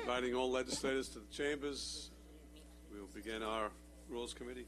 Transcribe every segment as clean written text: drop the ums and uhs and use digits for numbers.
Inviting all legislators to the chambers. We will begin our Rules Committee.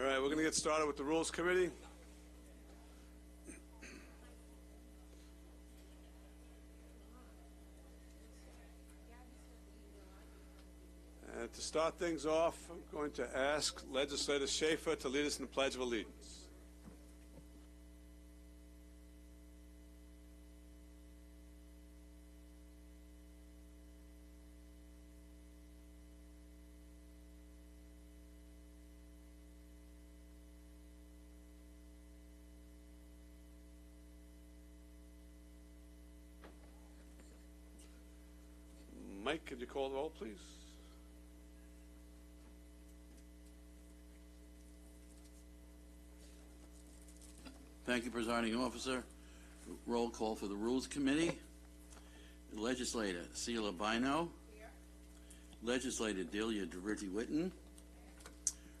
All right, we're going to get started with the Rules Committee. And to start things off, I'm going to ask Legislator Schaefer to lead us in the Pledge of Allegiance. Mike, could you call the roll, please? Thank you, Presiding Officer. Roll call for the Rules Committee. Legislator Sheila Bino. Legislator Delia Diverty-Witten.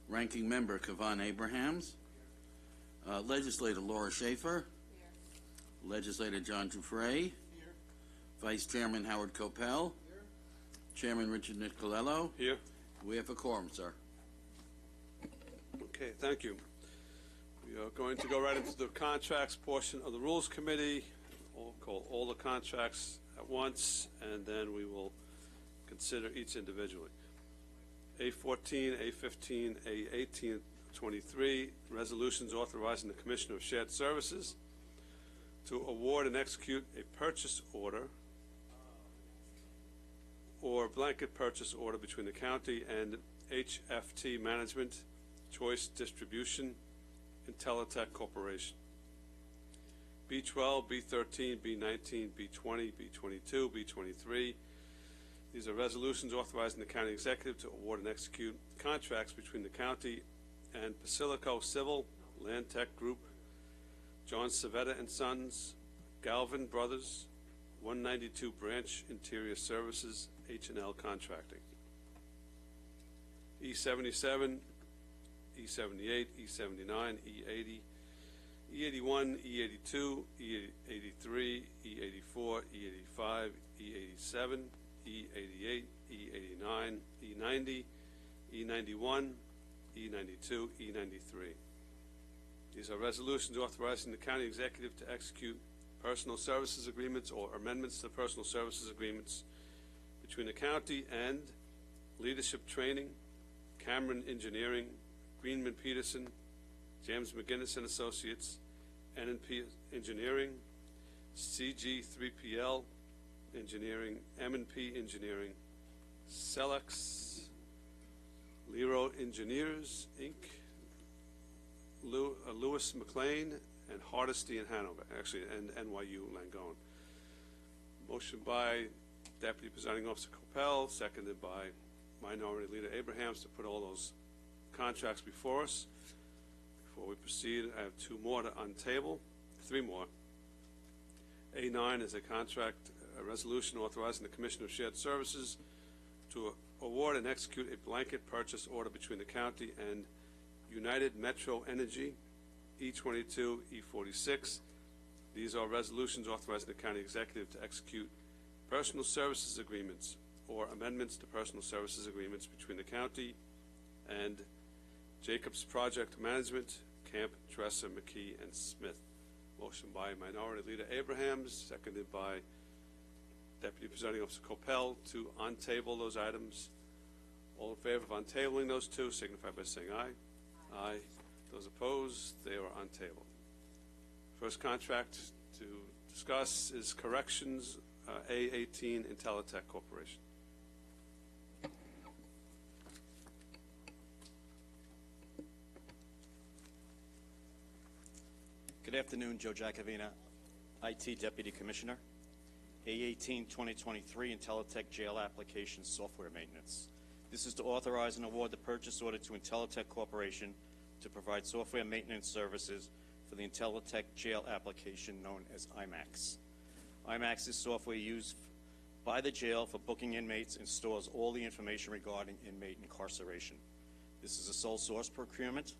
Ranking Member Kavan Abrahams. Legislator Laura Schaefer. Legislator John Giuffre. Vice Chairman Howard Copel. Chairman Richard Nicolello. Here. We have a quorum, sir. Okay, thank you. We are going to go right into the contracts portion of the Rules Committee. We'll call all the contracts at once, and then we will consider each individually. A14, A15, A18, 23, resolutions authorizing the Commissioner of Shared Services to award and execute a purchase order or blanket purchase order between the county and HFT Management, Choice Distribution, Intelitech Corporation. B12, B13, B19, B20, B22, B23. These are resolutions authorizing the county executive to award and execute contracts between the county and Basilico Civil, Land Tech Group, John Savetta and Sons, Galvin Brothers, 192 Branch Interior Services, H&L Contracting. E77, E78, E79, E80, E81, E82, E83, E84, E85, E87, E88, E89, E90, E91, E92, E93. These are resolutions authorizing the county executive to execute personal services agreements or amendments to personal services agreements between the county and Leadership Training, Cameron Engineering, Greenman Peterson, James McGinnis and Associates, N&P Engineering, CG3PL Engineering, M&P Engineering, Celex, Lero Engineers, Inc., Lewis McLean, and Hardesty in Hanover, actually, and NYU Langone. Motion by Deputy Presiding Officer Copel, seconded by Minority Leader Abrahams to put all those contracts before us. Before we proceed, I have three more. A9 is a contract, a resolution authorizing the Commissioner of Shared Services to award and execute a blanket purchase order between the county and United Metro Energy, E22, E46. These are resolutions authorizing the county executive to execute personal services agreements or amendments to personal services agreements between the county and Jacobs Project Management, Camp, Dresser, McKee, and Smith. Motion by Minority Leader Abrahams, seconded by Deputy Presiding Officer Copel to on-table those items. All in favor of on-tabling those two signify by saying aye. Aye. Those opposed, they are on-tabled. First contract to discuss is Corrections, A18, Intelitech Corporation. Good afternoon, Joe Jacovina, IT Deputy Commissioner. A18 2023 Intelitech Jail Application Software Maintenance. This is to authorize and award the purchase order to Intelitech Corporation to provide software maintenance services for the Intelitech Jail application known as IMAX. IMAX is software used by the jail for booking inmates and stores all the information regarding inmate incarceration. This is a sole source procurement.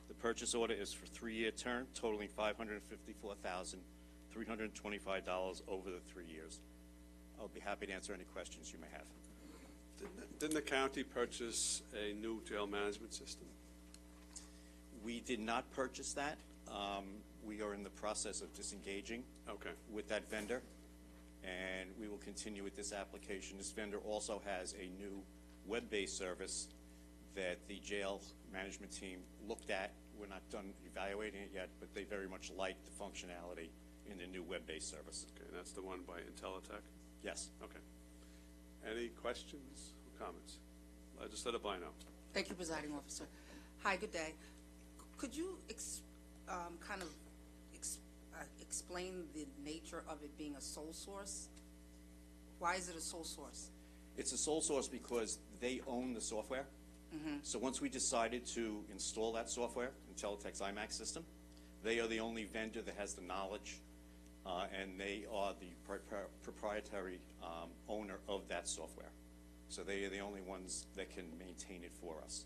The purchase order is for a 3-year term, totaling $554,325 over the 3 years. I'll be happy to answer any questions you may have. Didn't the county purchase a new jail management system? We did not purchase that. We are in the process of disengaging with that vendor, and we will continue with this application. This vendor also has a new web-based service that the jail management team looked at. We're not done evaluating it yet, but they very much like the functionality in the new web-based service. Okay, and that's the one by Intelitech? Yes. Okay. Any questions or comments? Legislator Bino. Thank you, Presiding Officer. Hi, good day. Could you explain the nature of it being a sole source? Why is it a sole source? It's a sole source because they own the software. So once we decided to install that software, Intelitech's IMAX system, They are the only vendor that has the knowledge, and they are the proprietary owner of that software. So they are the only ones that can maintain it for us.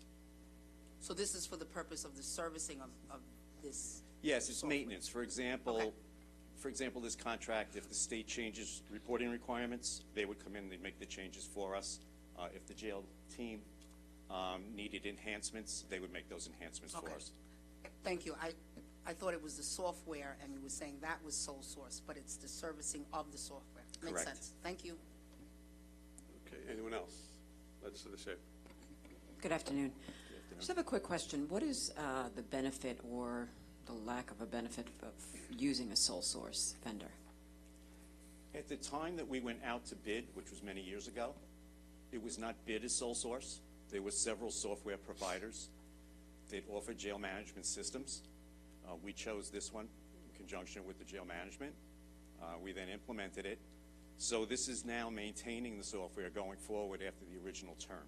So this is for the purpose of the servicing of this? Yes, it's software. maintenance. For example, Okay. This contract, if the state changes reporting requirements, they would come in and they'd make the changes for us. If the jail team needed enhancements, they would make those enhancements for Okay. us. Thank you. I thought it was the software, and you were saying that was sole source, but it's the servicing of the software. Makes Correct. sense. Thank you. Okay, anyone else? Legislator Schaefer. Good afternoon. Just have a quick question. What is the benefit or the lack of a benefit of using a sole source vendor? At the time that we went out to bid, which was many years ago, it was not bid as sole source. There were several software providers that offered jail management systems. We chose this one in conjunction with the jail management. We then implemented it. So this is now maintaining the software going forward after the original term.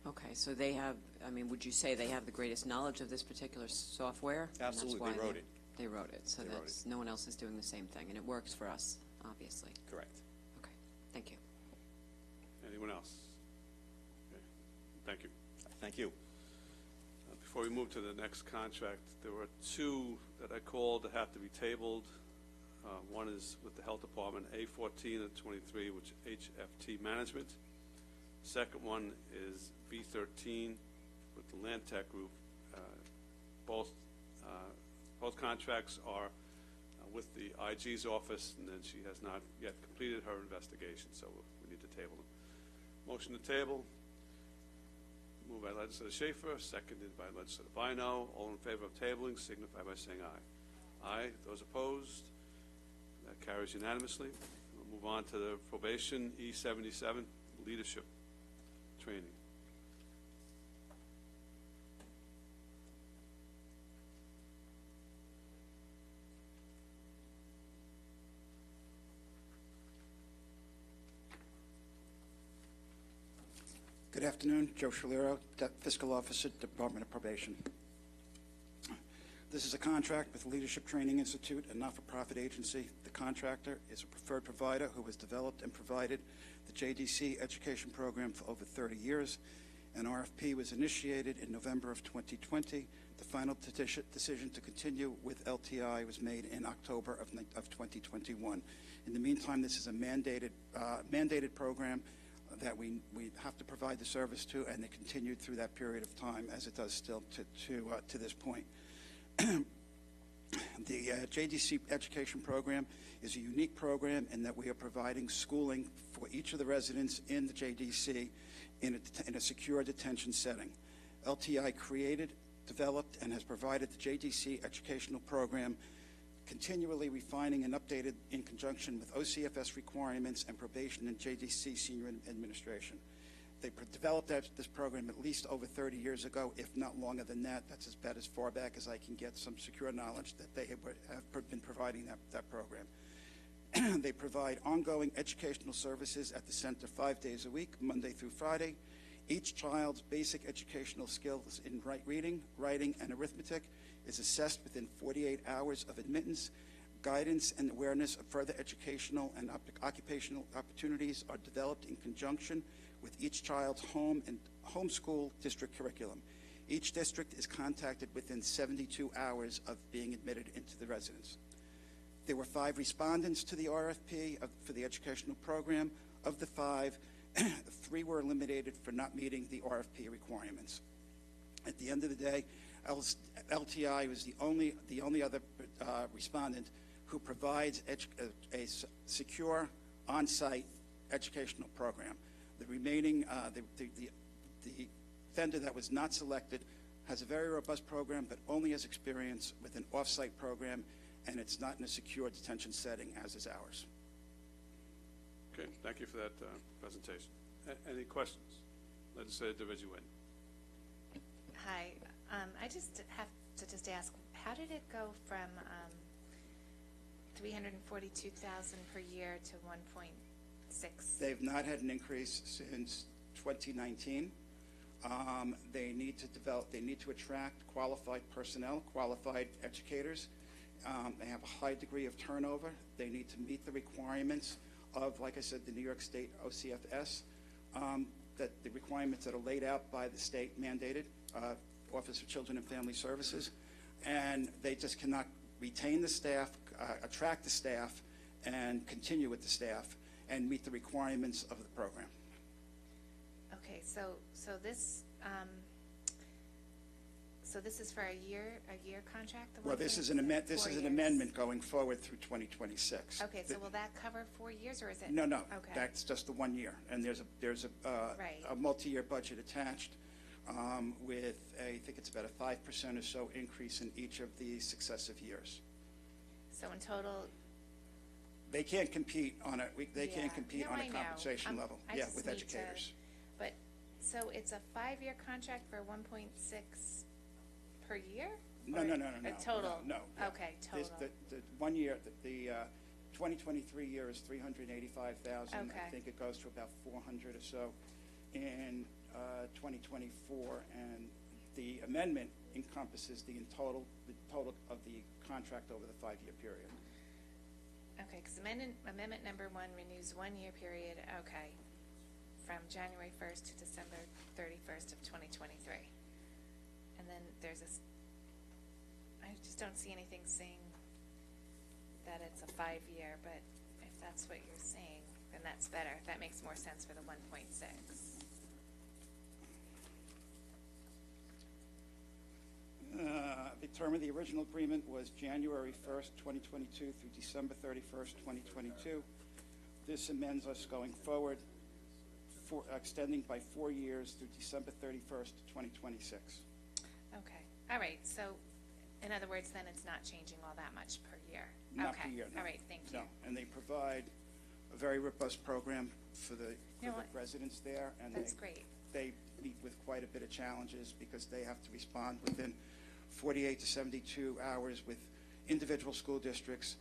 Okay, so they have, I mean, would you say they have the greatest knowledge of this particular software? And that's Absolutely, why they wrote it. They wrote it, so They wrote that's, no one else is doing the same thing, and it works for us, obviously. Correct. Okay, thank you. Anyone else? Okay, thank you. Thank you. Before we move to the next contract, there were two that I called that have to be tabled. One is with the Health Department, A14 and 23, which is HFT Management. Second one is B13 with the Land Tech Group. Both contracts are with the IG's office, and then she has not yet completed her investigation, so we need to table them. Motion to table. Moved by Legislator Schaefer, seconded by Legislator Bino. All in favor of tabling signify by saying aye. Aye. Those opposed? That carries unanimously. We'll move on to the probation, E77, leadership training. Good afternoon, Joe Shaliro, Fiscal Officer, Department of Probation. This is a contract with Leadership Training Institute, a not-for-profit agency. The contractor is a preferred provider who has developed and provided the JDC education program for over 30 years. An RFP was initiated in November of 2020. The final decision to continue with LTI was made in October of 2021. In the meantime, this is a mandated program that we have to provide the service to, and it continued through that period of time, as it does still to this point. The JDC education program is a unique program in that we are providing schooling for each of the residents in the JDC in a secure detention setting. LTI created, developed, and has provided the JDC educational program, continually refining and updated in conjunction with OCFS requirements and probation and JDC senior administration. They developed this program at least over 30 years ago, if not longer than that. That's about as far back as I can get some secure knowledge that they have been providing that program. They provide ongoing educational services at the center 5 days a week, Monday through Friday. Each child's basic educational skills in reading, writing, and arithmetic is assessed within 48 hours of admittance. Guidance and awareness of further educational and occupational opportunities are developed in conjunction with each child's home and homeschool district curriculum. Each district is contacted within 72 hours of being admitted into the residence. There were 5 respondents to the RFP for the educational program. Of the 5, 3 were eliminated for not meeting the RFP requirements. At the end of the day, LTI was the only other respondent who provides a secure on-site educational program. The remaining, the vendor that was not selected has a very robust program, but only has experience with an off-site program, and it's not in a secure detention setting, as is ours. Okay, thank you for that presentation. Any questions? Legislator DeReggie-Witten. Hi, I just have to ask, how did it go from $342,000 per year to 1.6? They've not had an increase since 2019. They need to attract qualified personnel, qualified educators. They have a high degree of turnover. They need to meet the requirements of, like I said, the New York State OCFS, that the requirements that are laid out by the state mandated, Office of Children and Family Services, and they just cannot retain the staff, attract the staff, and continue with the staff, and meet the requirements of the program. Okay, so this, so this is for a year contract? the Well, one this year? is an 4 years. amendment going forward through 2026. Okay, so will that cover 4 years, or is it? No, Okay. that's just the 1 year, and there's Right. a multi-year budget attached with I think it's about a 5% or so increase in each of the successive years. So in total, They can't compete on they can't Yeah. compete No, on I a know. compensation level. I Yeah, just with need to- educators. but, so it's a 5-year contract for 1.6 per year? No, Or no, no, no, a no. total? No. Yeah. Okay, This- total. The 1 year, the 2023 year is 385,000. I Okay. think it goes to about 400 or so in 2024, and the amendment encompasses the total of the contract over the 5-year period. Okay, because amendment number 1 renews 1-year period, okay, from January 1st to December 31st of 2023. And then there's I just don't see anything saying that it's a 5-year, but if that's what you're saying, then that's better. That makes more sense for the 1.6. The term of the original agreement was January 1st, 2022 through December 31st, 2022. This amends us going forward, extending by 4 years through December 31st, 2026. Okay, all right, so in other words, then it's not changing all that much per year? Not Okay, per year, no. all right, thank you. No, and they provide a very robust program for the You know what? residents there, and That's great. they meet with quite a bit of challenges because they have to respond within 48 to 72 hours with individual school districts,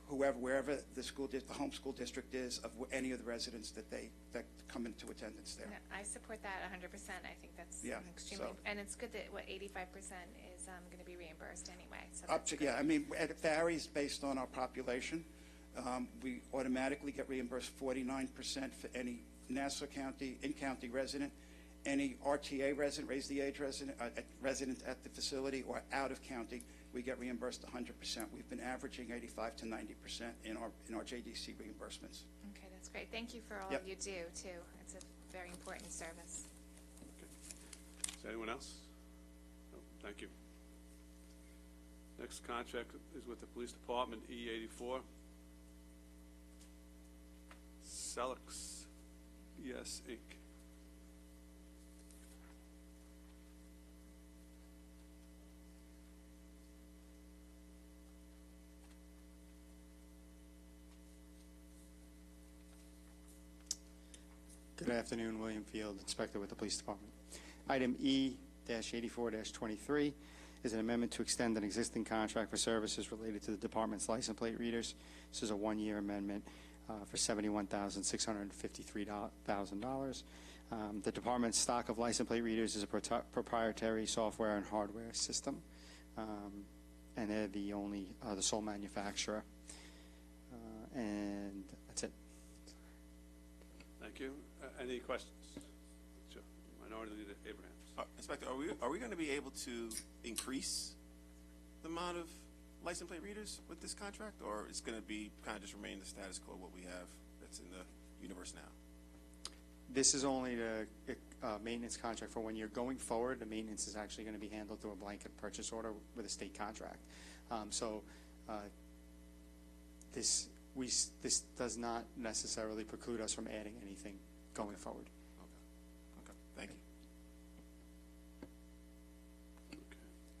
wherever the home school district is of any of the residents that come into attendance there. No, I support that 100%. I think that's Yeah, an extremely, so- and it's good that, 85% is going to be reimbursed anyway, so Up that's to, great. yeah, I mean, it varies based on our population. We automatically get reimbursed 49% for any Nassau County, in-county resident, any RTA resident, raise the age resident at the facility, or out of county, we get reimbursed 100%. We've been averaging 85 to 90% in our JDC reimbursements. Okay, that's great. Thank you for all Yep. you do, too. It's a very important service. Is there anyone else? No, thank you. Next contract is with the Police Department, E84. Celix, ES Inc. Good afternoon, William Field, Inspector with the Police Department. Item E-84-23 is an amendment to extend an existing contract for services related to the department's license plate readers. This is a 1-year amendment for $71,653,000. The department's stock of license plate readers is a proprietary software and hardware system, and they're the sole manufacturer. And that's it. Thank you. Any questions? Sure. Minority Leader Abrahams. Inspector, are we going to be able to increase the amount of license plate readers with this contract, or it's going to be kind of just remain the status quo what we have that's in the universe now? This is only the maintenance contract for 1 year. Going forward, the maintenance is actually going to be handled through a blanket purchase order with a state contract. This does not necessarily preclude us from adding anything going forward. Okay. Thank you. Okay.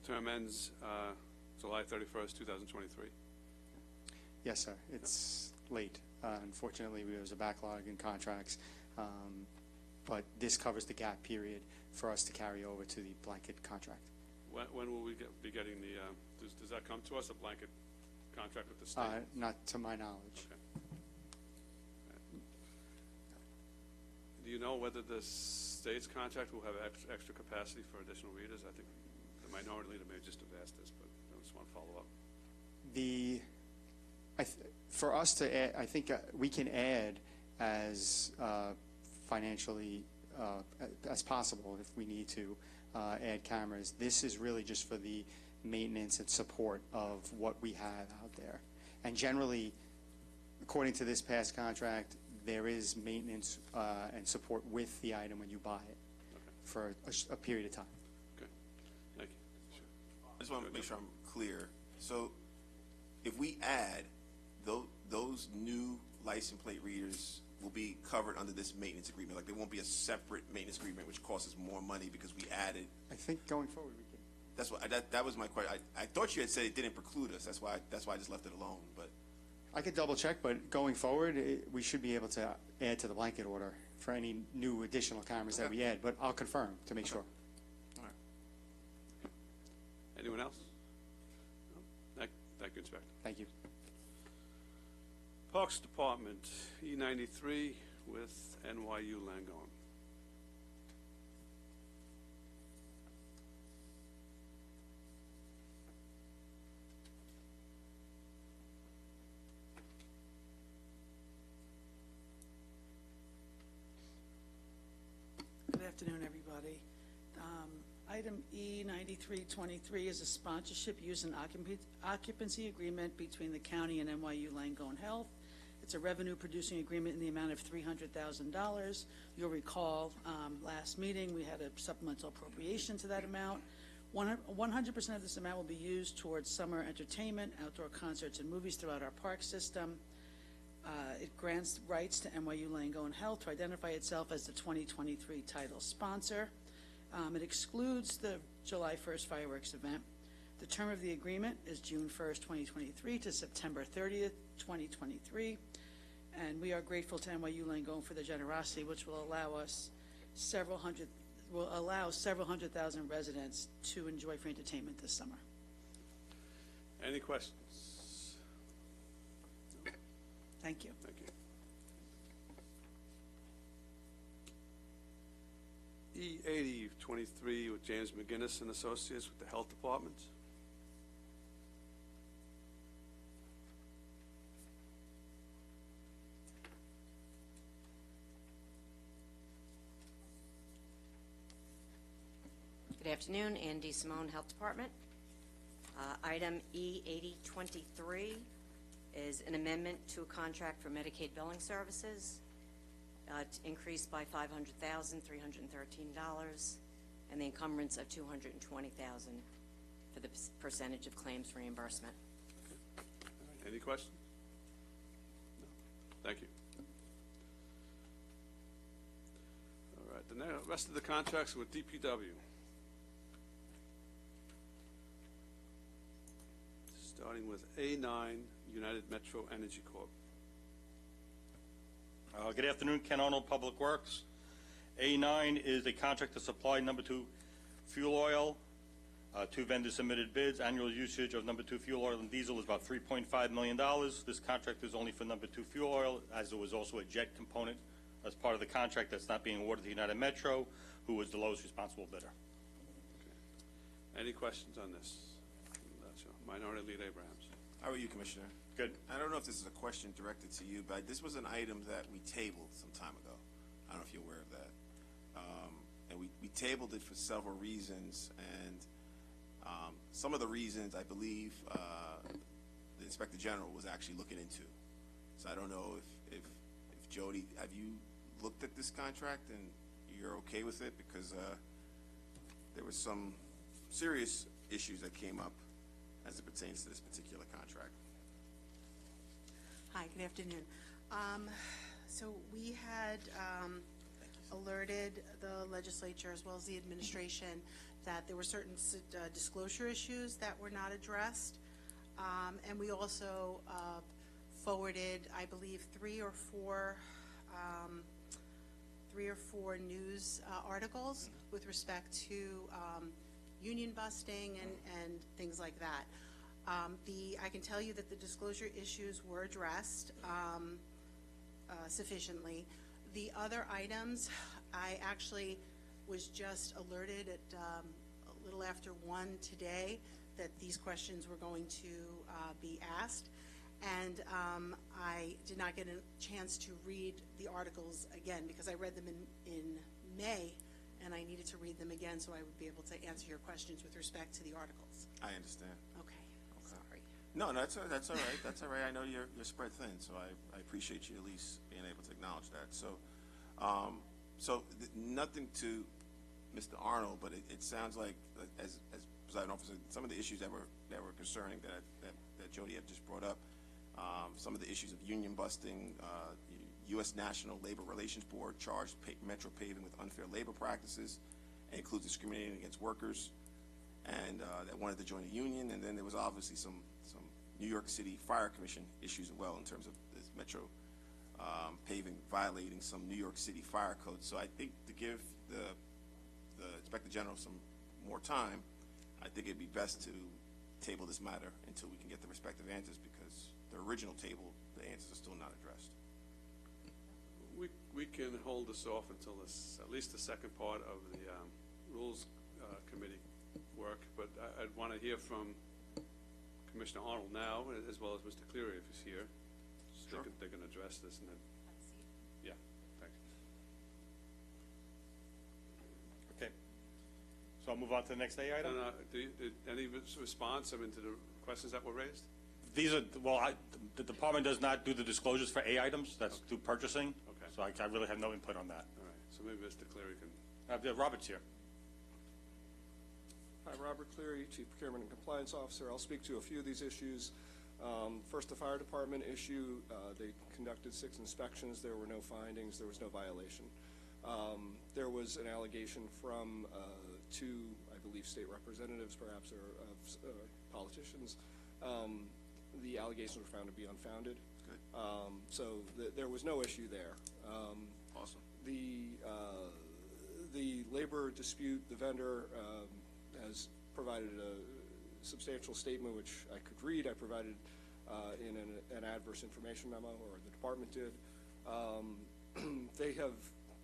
Term ends July 31st, 2023. Yes, sir. It's late. Unfortunately, there was a backlog in contracts, but this covers the gap period for us to carry over to the blanket contract. When will we be getting the, does that come to us, a blanket contract with the state? Not to my knowledge. Okay. Do you know whether this States contract will have extra capacity for additional readers? I think the minority leader may just have asked this, but I just want to follow up. For us to add, I think we can add as financially as possible if we need to add cameras. This is really just for the maintenance and support of what we have out there. And generally, according to this past contract, there is maintenance and support with the item when you buy it for a period of time. Okay, thank you. Sure. I just want to make sure I'm clear. So if we add those new license plate readers will be covered under this maintenance agreement. Like there won't be a separate maintenance agreement which costs us more money because we added. I think going forward we can. That's what that was my question. I thought you had said it didn't preclude us. That's why I just left it alone. But I could double check, but going forward, we should be able to add to the blanket order for any new additional cameras that we add. But I'll confirm to make sure. All right. Anyone else? No? Thank you, Inspector. Thank you. Parks Department, E93 with NYU Langone. Good afternoon, everybody. Item E9323 is a sponsorship use and occupancy agreement between the county and NYU Langone Health. It's a revenue-producing agreement in the amount of $300,000. You'll recall last meeting we had a supplemental appropriation to that amount. 100% of this amount will be used towards summer entertainment, outdoor concerts, and movies throughout our park system. It grants rights to NYU Langone Health to identify itself as the 2023 title sponsor. It excludes the July 1st fireworks event. The term of the agreement is June 1st, 2023 to September 30th, 2023. And we are grateful to NYU Langone for the generosity, which will allow several hundred thousand residents to enjoy free entertainment this summer. Any questions? Thank you. Thank you. E8023 with James McGinnis and Associates with the Health Department. Good afternoon, Andy Simone, Health Department. Item E8023 is an amendment to a contract for Medicaid billing services. It's increased by $500,313, and the encumbrance of $220,000 for the percentage of claims reimbursement. Okay. All right. Any questions? No. Thank you. All right. The rest of the contracts are with DPW. Starting with A9, United Metro Energy Corp. Good afternoon, Ken Arnold, Public Works. A9 is a contract to supply number 2 fuel oil. 2 vendors submitted bids. Annual usage of number 2 fuel oil and diesel is about $3.5 million. This contract is only for number 2 fuel oil, as there was also a jet component as part of the contract that's not being awarded to United Metro, who was the lowest responsible bidder. Okay. Any questions on this? Minority Leader Abrahams. How are you, Commissioner? Good. I don't know if this is a question directed to you, but this was an item that we tabled some time ago. I don't know if you're aware of that. And we tabled it for several reasons, and some of the reasons I believe the Inspector General was actually looking into. So I don't know if Jody, have you looked at this contract and you're okay with it? Because there was some serious issues that came up as it pertains to this particular contract. Hi, good afternoon. So we had alerted the legislature as well as the administration that there were certain disclosure issues that were not addressed. And we also forwarded, I believe, three or four news articles with respect to union busting and things like that. I can tell you that the disclosure issues were addressed sufficiently. The other items, I actually was just alerted at a little after 1 today that these questions were going to be asked. And I did not get a chance to read the articles again because I read them in May, and I needed to read them again so I would be able to answer your questions with respect to the articles. I understand. Okay. Sorry. No, that's all right. That's all right. I know you're spread thin, so I appreciate you at least being able to acknowledge that. So, nothing to Mr. Arnold, but it sounds like, as presiding officer, some of the issues that were concerning that Jody had just brought up, some of the issues of union busting, U.S. National Labor Relations Board charged Metro Paving with unfair labor practices, and includes discriminating against workers, and that wanted to join a union. And then there was obviously some New York City Fire Commission issues as well in terms of this Metro Paving violating some New York City fire codes. So I think to give the Inspector General some more time, I think it'd be best to table this matter until we can get the respective answers, because the original table, the answers are still not addressed. We can hold this off until at least the second part of the Rules Committee work, but I'd want to hear from Commissioner Arnold now, as well as Mr. Cleary if he's here. So Sure. they can address this, and then, yeah, thanks. Okay. So I'll move on to the next A item. Did any response, to the questions that were raised? These are, the department does not do the disclosures for A items. That's through purchasing. Okay. So I really have no input on that. All right, so maybe Mr. Cleary can. Robert's here. Hi, Robert Cleary, Chief Procurement and Compliance Officer. I'll speak to a few of these issues. First, the fire department issue. They conducted 6 inspections. There were no findings. There was no violation. There was an allegation from 2, I believe, state representatives, perhaps, or politicians. The allegations were found to be unfounded. Good. So there was no issue there. Awesome. The labor dispute, the vendor has provided a substantial statement, which I could read. I provided in an adverse information memo, or the department did. They have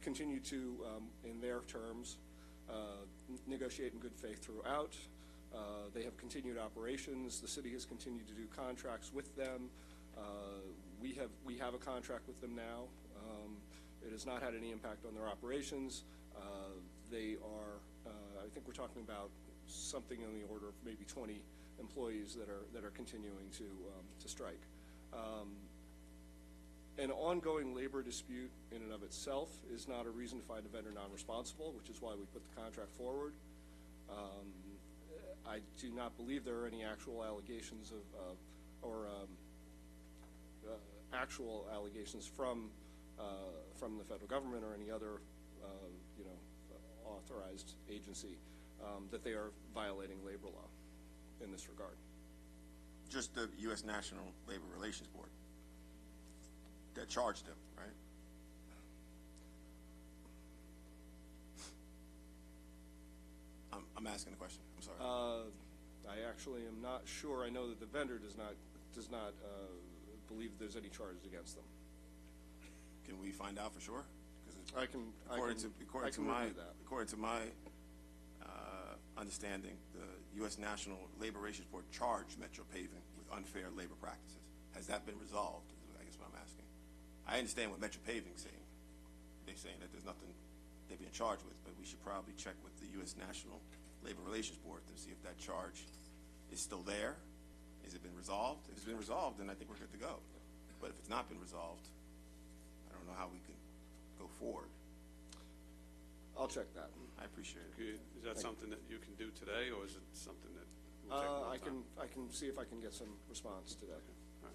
continued to, in their terms, negotiate in good faith throughout. They have continued operations. The city has continued to do contracts with them. We have a contract with them now. It has not had any impact on their operations. They are, I think we're talking about something in the order of maybe 20 employees that are continuing to strike. An ongoing labor dispute in and of itself is not a reason to find a vendor non-responsible, which is why we put the contract forward. I do not believe there are any actual allegations actual allegations from the federal government or any other authorized agency that they are violating labor law in this regard. Just the U.S. National Labor Relations Board that charged them, right? I'm asking the question. I'm sorry. I actually am not sure. I know that the vendor does not believe there's any charges against them. Can we find out for sure? According to my understanding, the U.S. National Labor Relations Board charged Metro Paving with unfair labor practices. Has that been resolved? Is I guess what I'm asking. I understand what Metro Paving is saying. They're saying that there's nothing they're being charged with, but we should probably check with the U.S. National Labor Relations Board to see if that charge is still there. Has it been resolved? If it's been resolved, then I think we're good to go. But if it's not been resolved, I don't know how we can go forward. I'll check that. I appreciate it. Is that something that you can do today, or is it something that will take more time? I can see if I can get some response today. All right.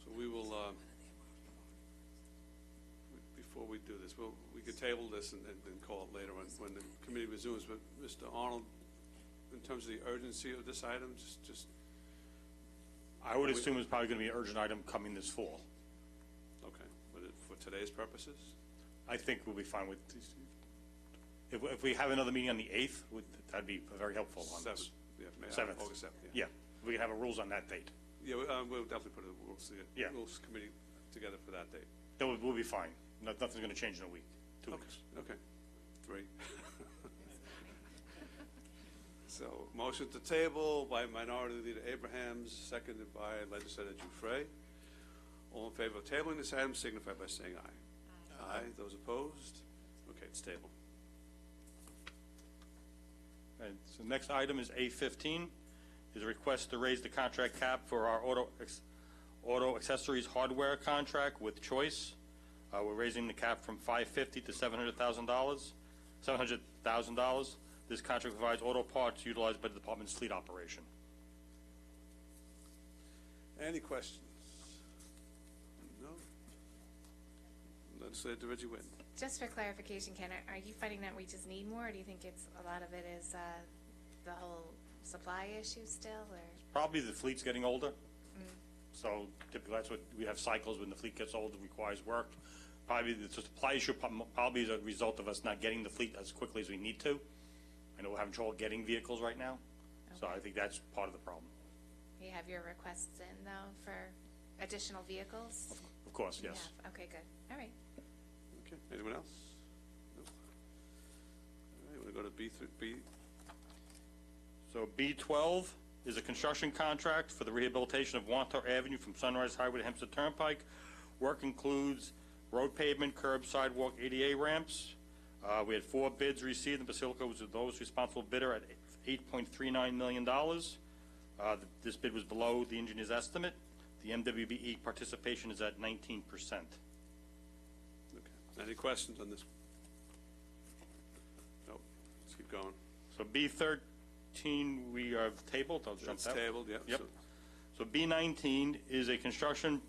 So we will, before we do this, we could table this and then call it later when the committee resumes. But Mr. Arnold, in terms of the urgency of this item, just I would assume it's probably going to be an urgent item coming this fall. okay. But for today's purposes, I think we'll be fine with these. If we have another meeting on the 8th, that'd be very helpful on this. 7th. August 7th. Yeah, we can have a rules on that date. Yeah, we'll definitely put a rules committee together for that date. Then we'll be fine. Nothing's going to change in a week, 2 weeks. Okay, 3. So, motion to table by Minority Leader Abrahams, seconded by Legislator Giuffre. All in favor of tabling this item signify by saying aye. Aye. Those opposed? Okay, it's tabled. And so the next item is A15, is a request to raise the contract cap for our auto accessories hardware contract with Choice. We're raising the cap from $550,000 to $700,000. This contract provides auto parts utilized by the department's fleet operation. Any questions? No? Legislator Reggie Whitten. Just for clarification, Ken, are you finding that we just need more, or do you think it's, a lot of it is the whole supply issue still, or? Probably the fleet's getting older. So typically that's what, we have cycles when the fleet gets old, it requires work. Probably the supply issue probably is a result of us not getting the fleet as quickly as we need to. I know we're having trouble getting vehicles right now, so I think that's part of the problem. You have your requests in, though, for additional vehicles? Of course, You yes. have. Okay, good. All right. Okay, anyone else? No. All right, we're going to go to B. So B12 is a construction contract for the rehabilitation of Wantar Avenue from Sunrise Highway to Hempstead Turnpike. Work includes road pavement, curb, sidewalk, ADA ramps. We had 4 bids received, and Basilica was the lowest responsible bidder at $8.39 million. This bid was below the engineer's estimate. The MWBE participation is at 19%. Okay. Any questions on this? No. Let's keep going. So B13 we have tabled. I'll jump It's that. tabled, yep. Yep. So B19 is a construction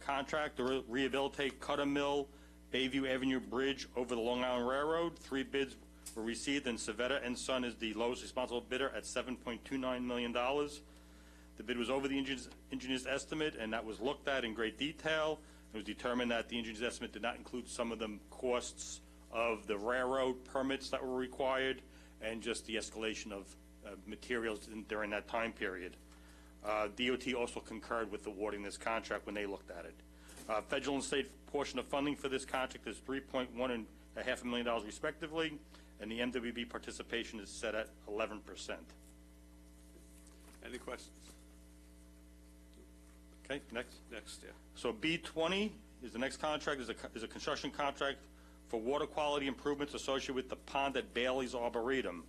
contract to rehabilitate Cutter Mill Bayview Avenue Bridge over the Long Island Railroad. 3 bids were received, and Savetta and Son is the lowest responsible bidder at $7.29 million. The bid was over the engineer's estimate, and that was looked at in great detail. It was determined that the engineer's estimate did not include some of the costs of the railroad permits that were required and just the escalation of materials during that time period. DOT also concurred with awarding this contract when they looked at it. Federal and state portion of funding for this contract is $3.1 and $0.5 million respectively, and the MWB participation is set at 11%. Any questions? Okay, next. Next, yeah. So B20 is the next contract, is a construction contract for water quality improvements associated with the pond at Bailey's Arboretum.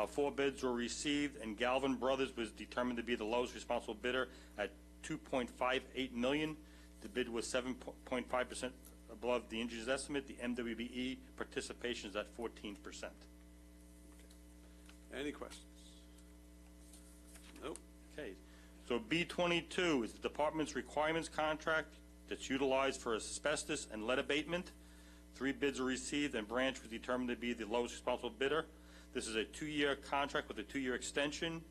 4 bids were received, and Galvin Brothers was determined to be the lowest responsible bidder at $2.58 million. The bid was 7.5% above the engineer's estimate. The MWBE participation is at 14%. Okay. Any questions? Nope. Okay. So B22 is the department's requirements contract that's utilized for asbestos and lead abatement. 3 bids were received, and Branch was determined to be the lowest responsible bidder. This is a 2-year contract with a 2-year extension,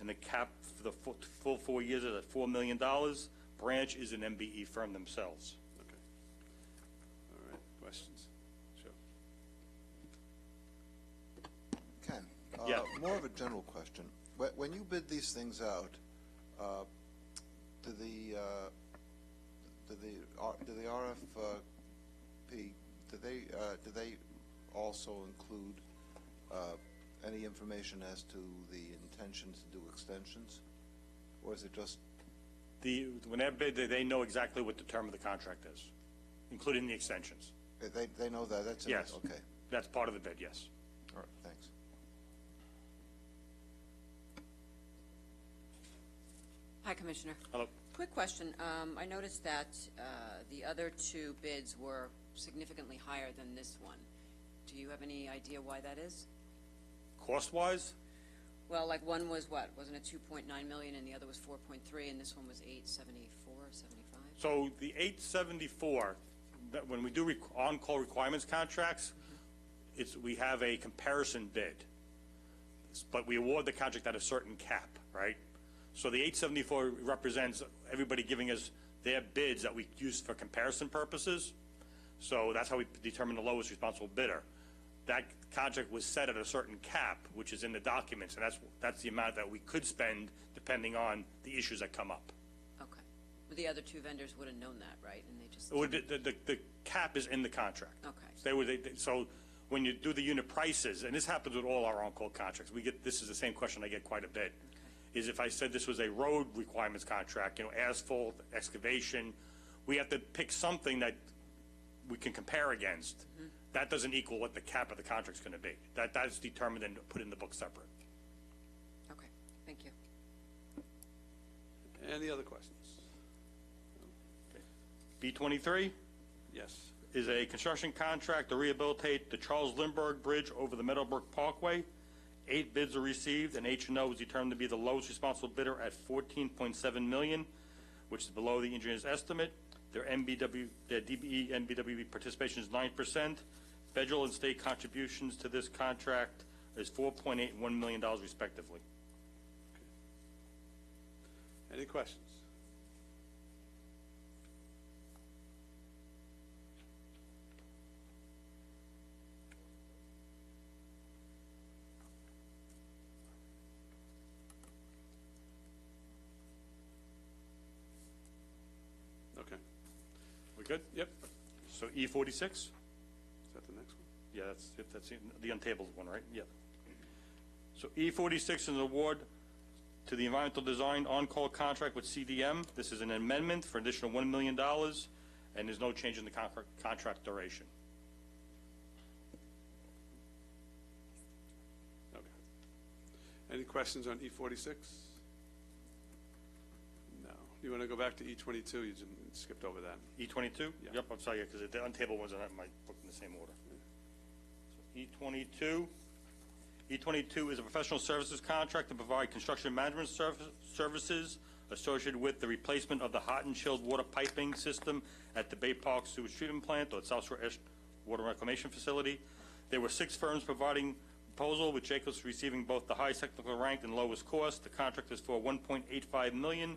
and the cap for the full 4 years is at $4 million. Branch is an MBE firm themselves. Okay. All right. Questions? Sure. Ken, Yeah. more of a general question. When you bid these things out, do the RFP, do they also include any information as to the intention to do extensions, or is it just? When they bid, they know exactly what the term of the contract is, including the extensions. They know that? That's Yes. Okay. That's part of the bid, yes. All right, thanks. Hi, Commissioner. Hello. Quick question. I noticed that the other 2 bids were significantly higher than this one. Do you have any idea why that is? Cost-wise, Well, like one was what? Wasn't it 2.9 million and the other was 4.3 and this one was 874, 75? so the 874, when we do on-call requirements contracts, we have a comparison bid, but we award the contract at a certain cap, right? So the 874 represents everybody giving us their bids that we use for comparison purposes. So that's how we determine the lowest responsible bidder. That contract was set at a certain cap, which is in the documents, and that's the amount that we could spend depending on the issues that come up. Okay. But the other 2 vendors would have known that, right? And they just... The cap cap is in the contract. Okay. So when you do the unit prices, and this happens with all our on-call contracts, this is the same question I get quite a bit, is if I said this was a road requirements contract, asphalt, excavation, we have to pick something that we can compare against. That doesn't equal what the cap of the contract's going to be. That's determined and put in the book separate. Okay, thank you. Any other questions? B23 Yes. is a construction contract to rehabilitate the Charles Lindbergh Bridge over the Meadowbrook Parkway. 8 bids are received, and H&O was determined to be the lowest responsible bidder at $14.7 million, which is below the engineer's estimate. Their DBE and BWB participation is 9%. Federal and state contributions to this contract is $4.8 and $1 million respectively. Any questions? Okay. We good? Yep. So E46? Is that the next one? Yeah, that's the untabled one, right? Yeah. So E46 is an award to the environmental design on-call contract with CDM. This is an amendment for an additional $1 million, and there's no change in the contract duration. Okay. Any questions on E46? No. You want to go back to E22? You just skipped over that. E22? Yeah. Yep, I'm sorry, because the untabled ones are not in my book in the same order. So E22 is a professional services contract to provide construction management services associated with the replacement of the hot and chilled water piping system at the Bay Park Sewage Treatment Plant or at South Shore Ash Water Reclamation Facility. There were 6 firms providing proposal, with Jacobs receiving both the highest technical rank and lowest cost. The contract is for $1.85 million.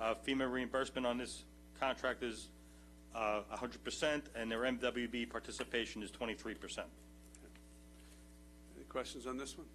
FEMA reimbursement on this contract is 100%, and their MWB participation is 23%. Any questions on this one?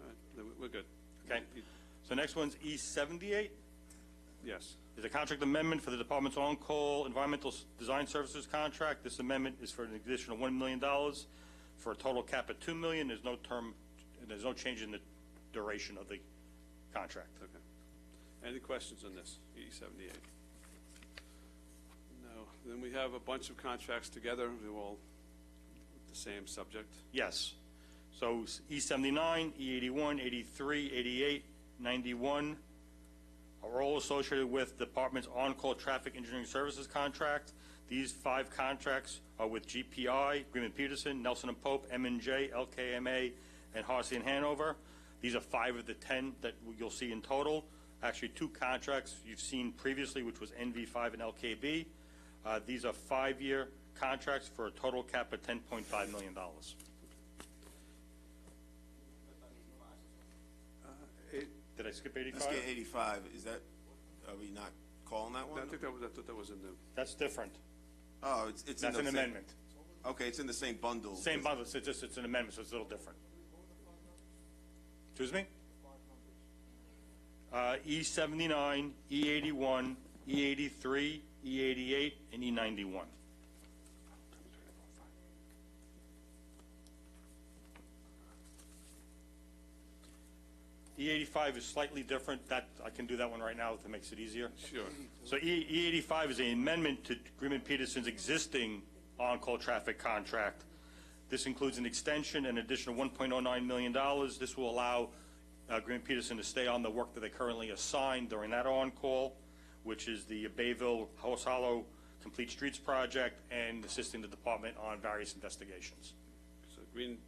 All right, then we're good. Okay. So next one's E78. Yes. Is a contract amendment for the department's on-call environmental design services contract. This amendment is for an additional $1 million for a total cap of $2 million. There's no term, there's no change in the duration of the contract. Okay. Any questions on this, E78? No. Then we have a bunch of contracts together. They're all the same subject. Yes. So E79, E81, 83, 88, 91 are all associated with the department's on-call traffic engineering services contract. These 5 contracts are with GPI, Greenman Peterson, Nelson and Pope, M&J, LKMA, and Harsey and Hanover. These are 5 of the 10 that you'll see in total. Actually, 2 contracts you've seen previously, which was NV5 and LKB. These are 5-year contracts for a total cap of $10.5 million. Did I skip 85? Let's get 85. Is that, are we not calling that one? I thought that was in the. That's different. Oh, it's in That's the an same- amendment. Okay, it's in the same bundle. Same bundle, it's an amendment, so it's a little different. Excuse me? E79, E81, E83, E88, and E91. E85 is slightly different. That I can do that one right now if it makes it easier. Sure. So E85 is an amendment to Greenman Peterson's existing on-call traffic contract. This includes an extension and additional $1.09 million. This will allow Greenman Peterson to stay on the work that they currently assigned during that on-call, which is the Bayville House Hollow Complete Streets project and assisting the department on various investigations. So Greenman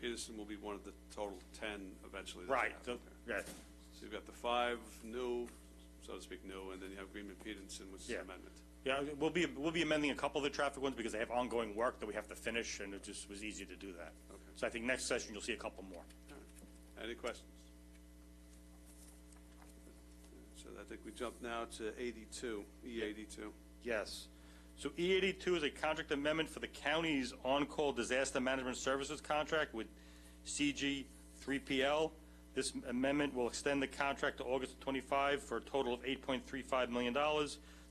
Peterson will be one of the total 10 eventually. that Right. you have. Yeah. So you've got the 5 new, so to speak, new, and then you have Greenman Peterson, which is Yeah. an amendment. Yeah, we'll be amending a couple of the traffic ones because they have ongoing work that we have to finish, and it just was easy to do that. Okay. So I think next session you'll see a couple more. All right. Any questions? I think we jump now to 82, E82. Yes. So E82 is a contract amendment for the county's on-call disaster management services contract with CG 3PL. This amendment will extend the contract to August 25 for a total of $8.35 million.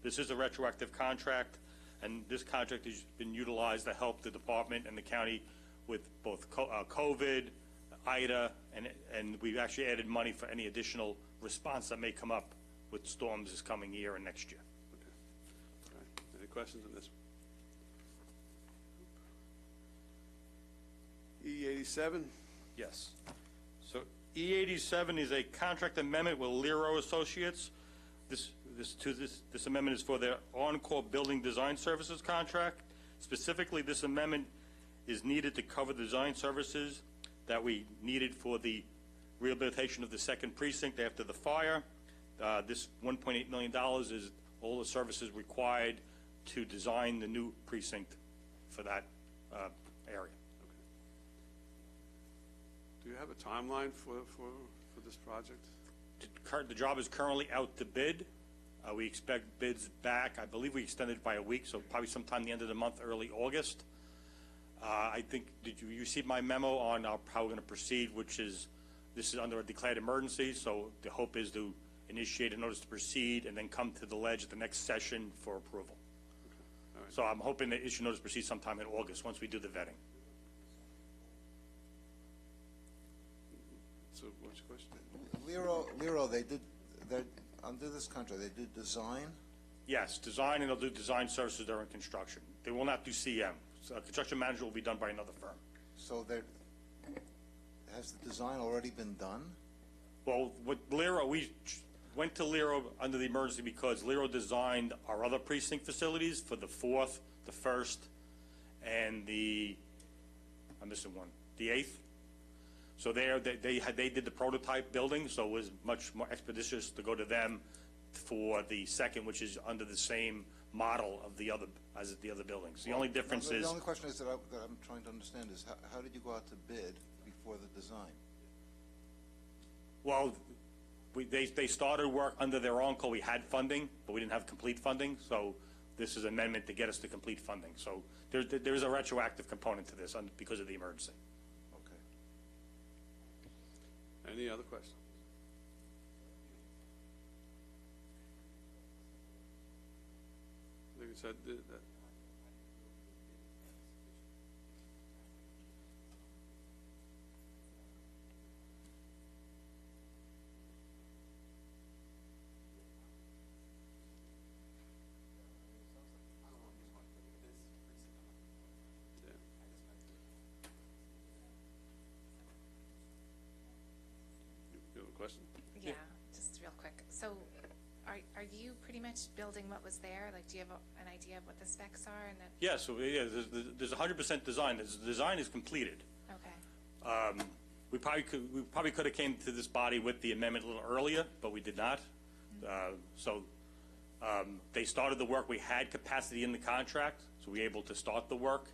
This is a retroactive contract, and this contract has been utilized to help the department and the county with both COVID, Ida, and we've actually added money for any additional response that may come up with storms this coming year and next year. All right. Any questions on this? E87? Yes. So E87 is a contract amendment with Lero Associates. This amendment is for their on-call building design services contract. Specifically, this amendment is needed to cover the design services that we needed for the rehabilitation of the second precinct after the fire. This $1.8 million is all the services required to design the new precinct for that area. Do you have a timeline for this project? The job is currently out to bid. We expect bids back. I believe we extended it by a week, so probably sometime the end of the month, early August. I think, did you receive my memo on how we're going to proceed, which is, this is under a declared emergency, so the hope is to initiate a notice to proceed and then come to the ledge at the next session for approval. Okay. All right. So I'm hoping to issue notice to proceed sometime in August, once we do the vetting. So what's your question? Lero, under this contract, they did design? Yes, design, and they'll do design services during construction. They will not do CM. So construction management will be done by another firm. So has the design already been done? Well, with Lero, we went to Lero under the emergency because Lero designed our other precinct facilities for the 4th, the 1st, and I'm missing one, the 8th. So they did the prototype building, so it was much more expeditious to go to them for the second, which is under the same model of the other buildings. The only difference is... The only question is that I'm trying to understand is how did you go out to bid before the design? Well, they started work under their own call. We had funding, but we didn't have complete funding, so this is an amendment to get us to complete funding. So there is a retroactive component to this because of the emergency. Okay. Any other questions? Like I said, you have a question? Yeah, just real quick. So are you pretty much building what was there? Like, do you have an idea of what the specs are? And that? Yeah, so yeah, there's 100% design. The design is completed. Okay. We probably could have came to this body with the amendment a little earlier, but we did not. They started the work. We had capacity in the contract, so we were able to start the work,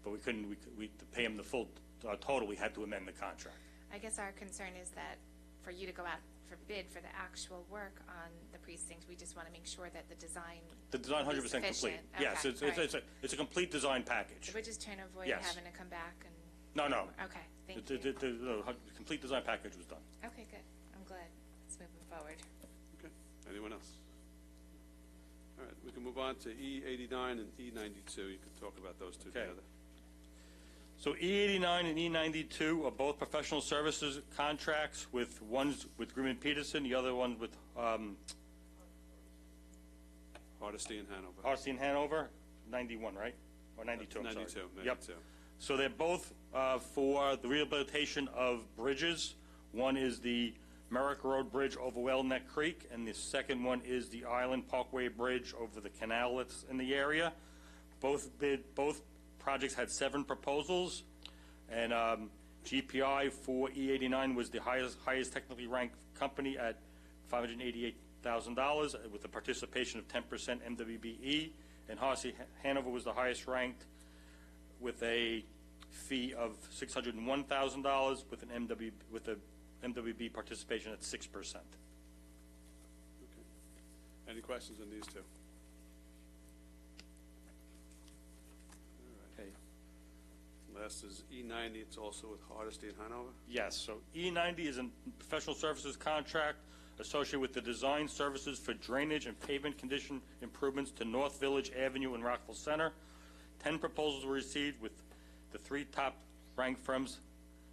but we couldn't. To pay them the full total, we had to amend the contract. I guess our concern is that for you to go out for bid for the actual work on the precinct, we just want to make sure that the design. The design 100% complete. Okay, Yes, it's a complete design package. So we're just trying to avoid Yes. having to come back and. No. Okay, thank you. The complete design package was done. Okay, good. I'm glad it's moving forward. Okay. Anyone else? All right, we can move on to E89 and E92. You can talk about those two Okay. together. So E89 and E92 are both professional services contracts, with one's with Grimm & Peterson, the other one with Hardesty and Hanover. Hardesty and Hanover, 91, right? Or 92, I'm 92, sorry. 92. Yep. So they're both for the rehabilitation of bridges. One is the Merrick Road Bridge over Well Neck Creek, and the second one is the Island Parkway Bridge over the canal that's in the area. Both projects had 7 proposals, and GPI for E89 was the highest technically ranked company at $588,000 with a participation of 10% MWBE, and Hardesty Hanover was the highest ranked with a fee of $601,000 with a MWB participation at 6%. Okay. Any questions on these two? Okay. Last is E90, it's also with Hardesty and Hanover. Yes, so E90 is a professional services contract associated with the design services for drainage and pavement condition improvements to North Village Avenue in Rockville Center. 10 proposals were received, with the 3 top ranked firms,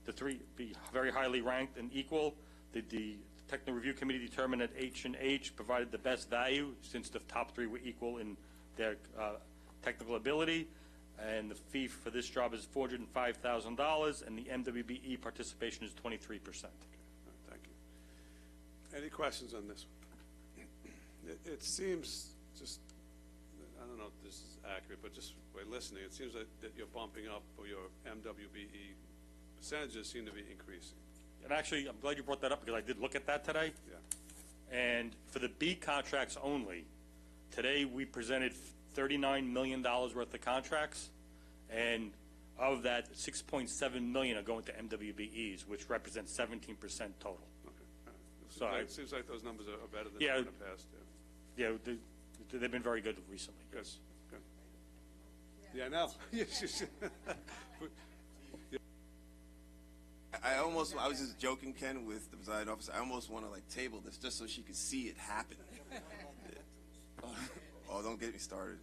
the 3 be very highly ranked and equal. The technical review committee determined that H&H provided the best value, since the top 3 were equal in their technical ability. And the fee for this job is $405,000, and the MWBE participation is 23%. Thank you. Any questions on this one? It seems, just, I don't know if this is accurate, but just by listening, it seems like that you're bumping up, or your MWBE percentages seem to be increasing. And actually, I'm glad you brought that up, because I did look at that today. Yeah. And for the B contracts only, today we presented $39 million worth of contracts, and of that, $6.7 million are going to MWBEs, which represents 17% total. Okay. All right. So It seems like those numbers are better than Yeah. in the past. Yeah. Yeah, they've been very good recently. Good. Good. Yeah, I know. I was just joking, Ken, with the presiding officer. I almost want to like table this just so she could see it happen. Oh, don't get me started.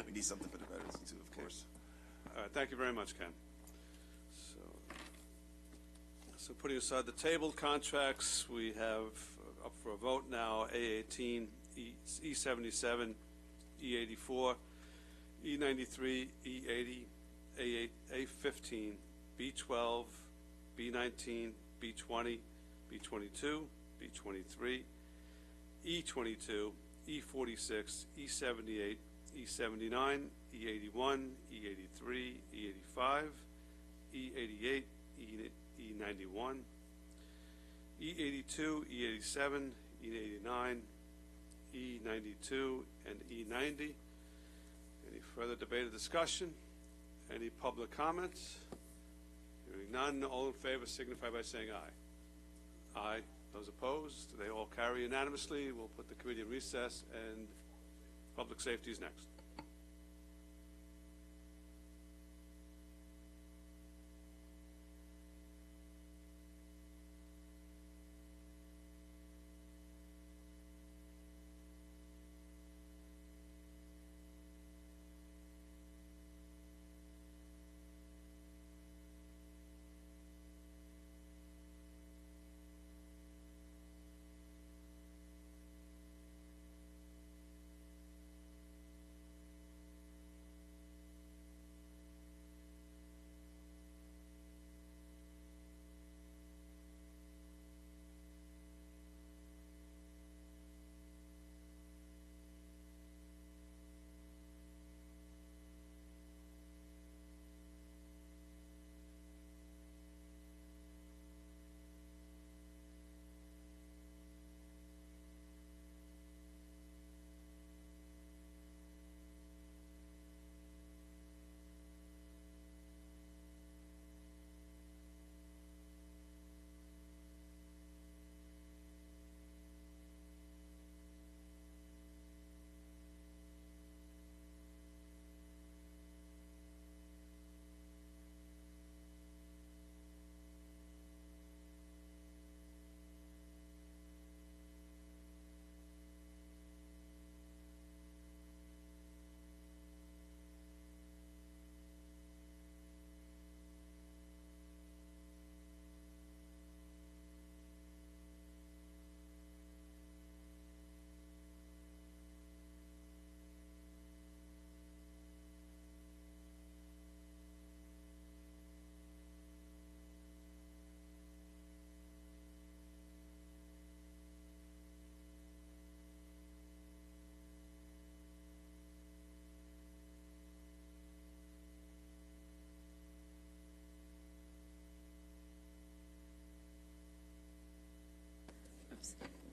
We need something for the veterans too, of course. All right, thank you very much, Ken. So putting aside the tabled contracts, we have up for a vote now A18, E77, E84, E93, E80, A8, A15, B12, B19, B20, B22, B23, E22, E46, E78, E79, E81, E83, E85, E88, E91, E82, E87, E89, E92, and E90. Any further debate or discussion? Any public comments? Hearing none, all in favor signify by saying aye. Aye. Those opposed, they all carry unanimously. We'll put the committee in recess, and public safety is next.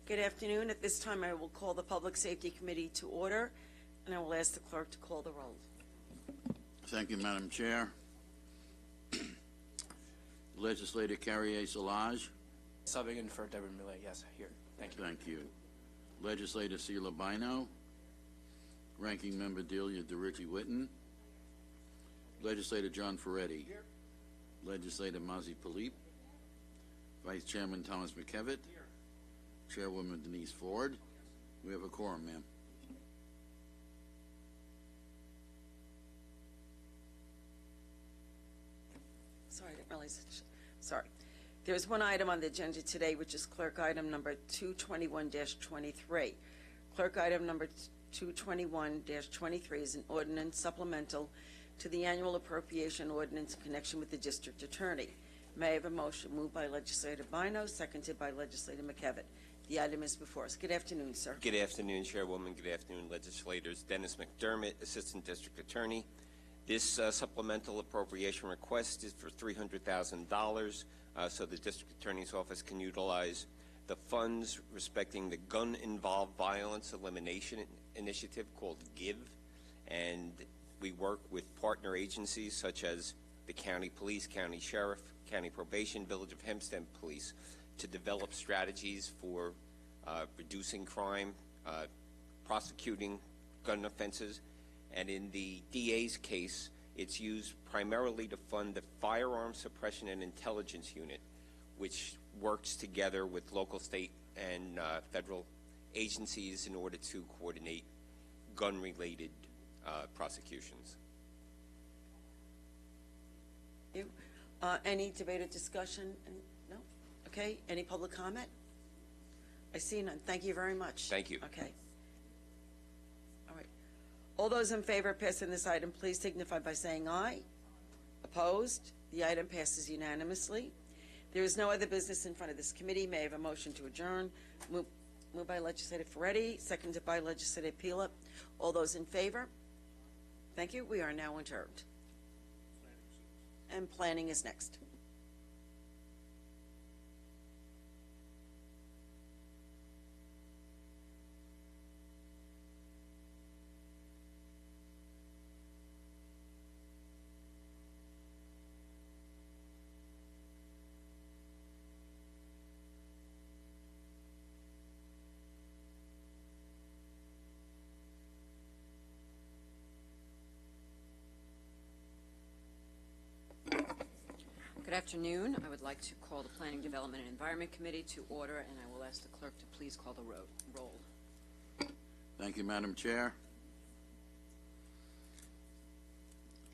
Good afternoon. At this time, I will call the Public Safety Committee to order, and I will ask the clerk to call the roll. Thank you, Madam Chair. Legislator Carrier Solage. Subbing in for Deborah Millet, yes, here. Thank you. Thank you. Legislator Sheila Bino. Ranking Member Delia DeRicci Witten. Legislator John Ferretti. Legislator Mazi Palip. Vice Chairman Thomas McKevitt. Chairwoman Denise Ford. We have a quorum, ma'am. Sorry, I didn't realize. Sorry. There's one item on the agenda today, which is clerk item number 221-23. Clerk item number 221-23 is an ordinance supplemental to the annual appropriation ordinance in connection with the district attorney. May I have a motion? Moved by Legislator Bino, seconded by Legislator McKevitt. The item is before us. Good afternoon, sir. Good afternoon, Chairwoman. Good afternoon, legislators. Dennis McDermott, Assistant District Attorney. This supplemental appropriation request is for $300,000 so the District Attorney's Office can utilize the funds respecting the Gun-Involved Violence Elimination Initiative called GIVE. And we work with partner agencies such as the County Police, County Sheriff, County Probation, Village of Hempstead Police to develop strategies for reducing crime, prosecuting gun offenses, and in the DA's case, it's used primarily to fund the Firearms Suppression and Intelligence Unit, which works together with local, state, and federal agencies in order to coordinate gun-related prosecutions. You. Any debate or discussion? No? Okay. Any public comment? I see none. Thank you very much. Thank you. Okay. All right. All those in favor of passing this item, please signify by saying aye. Opposed? The item passes unanimously. There is no other business in front of this committee. May I have a motion to adjourn? Moved by Legislator Ferretti, seconded by Legislator Pila. All those in favor? Thank you. We are now adjourned. And planning is next. Good afternoon. I would like to call the Planning, Development, and Environment Committee to order, and I will ask the clerk to please call the roll. Thank you, Madam Chair.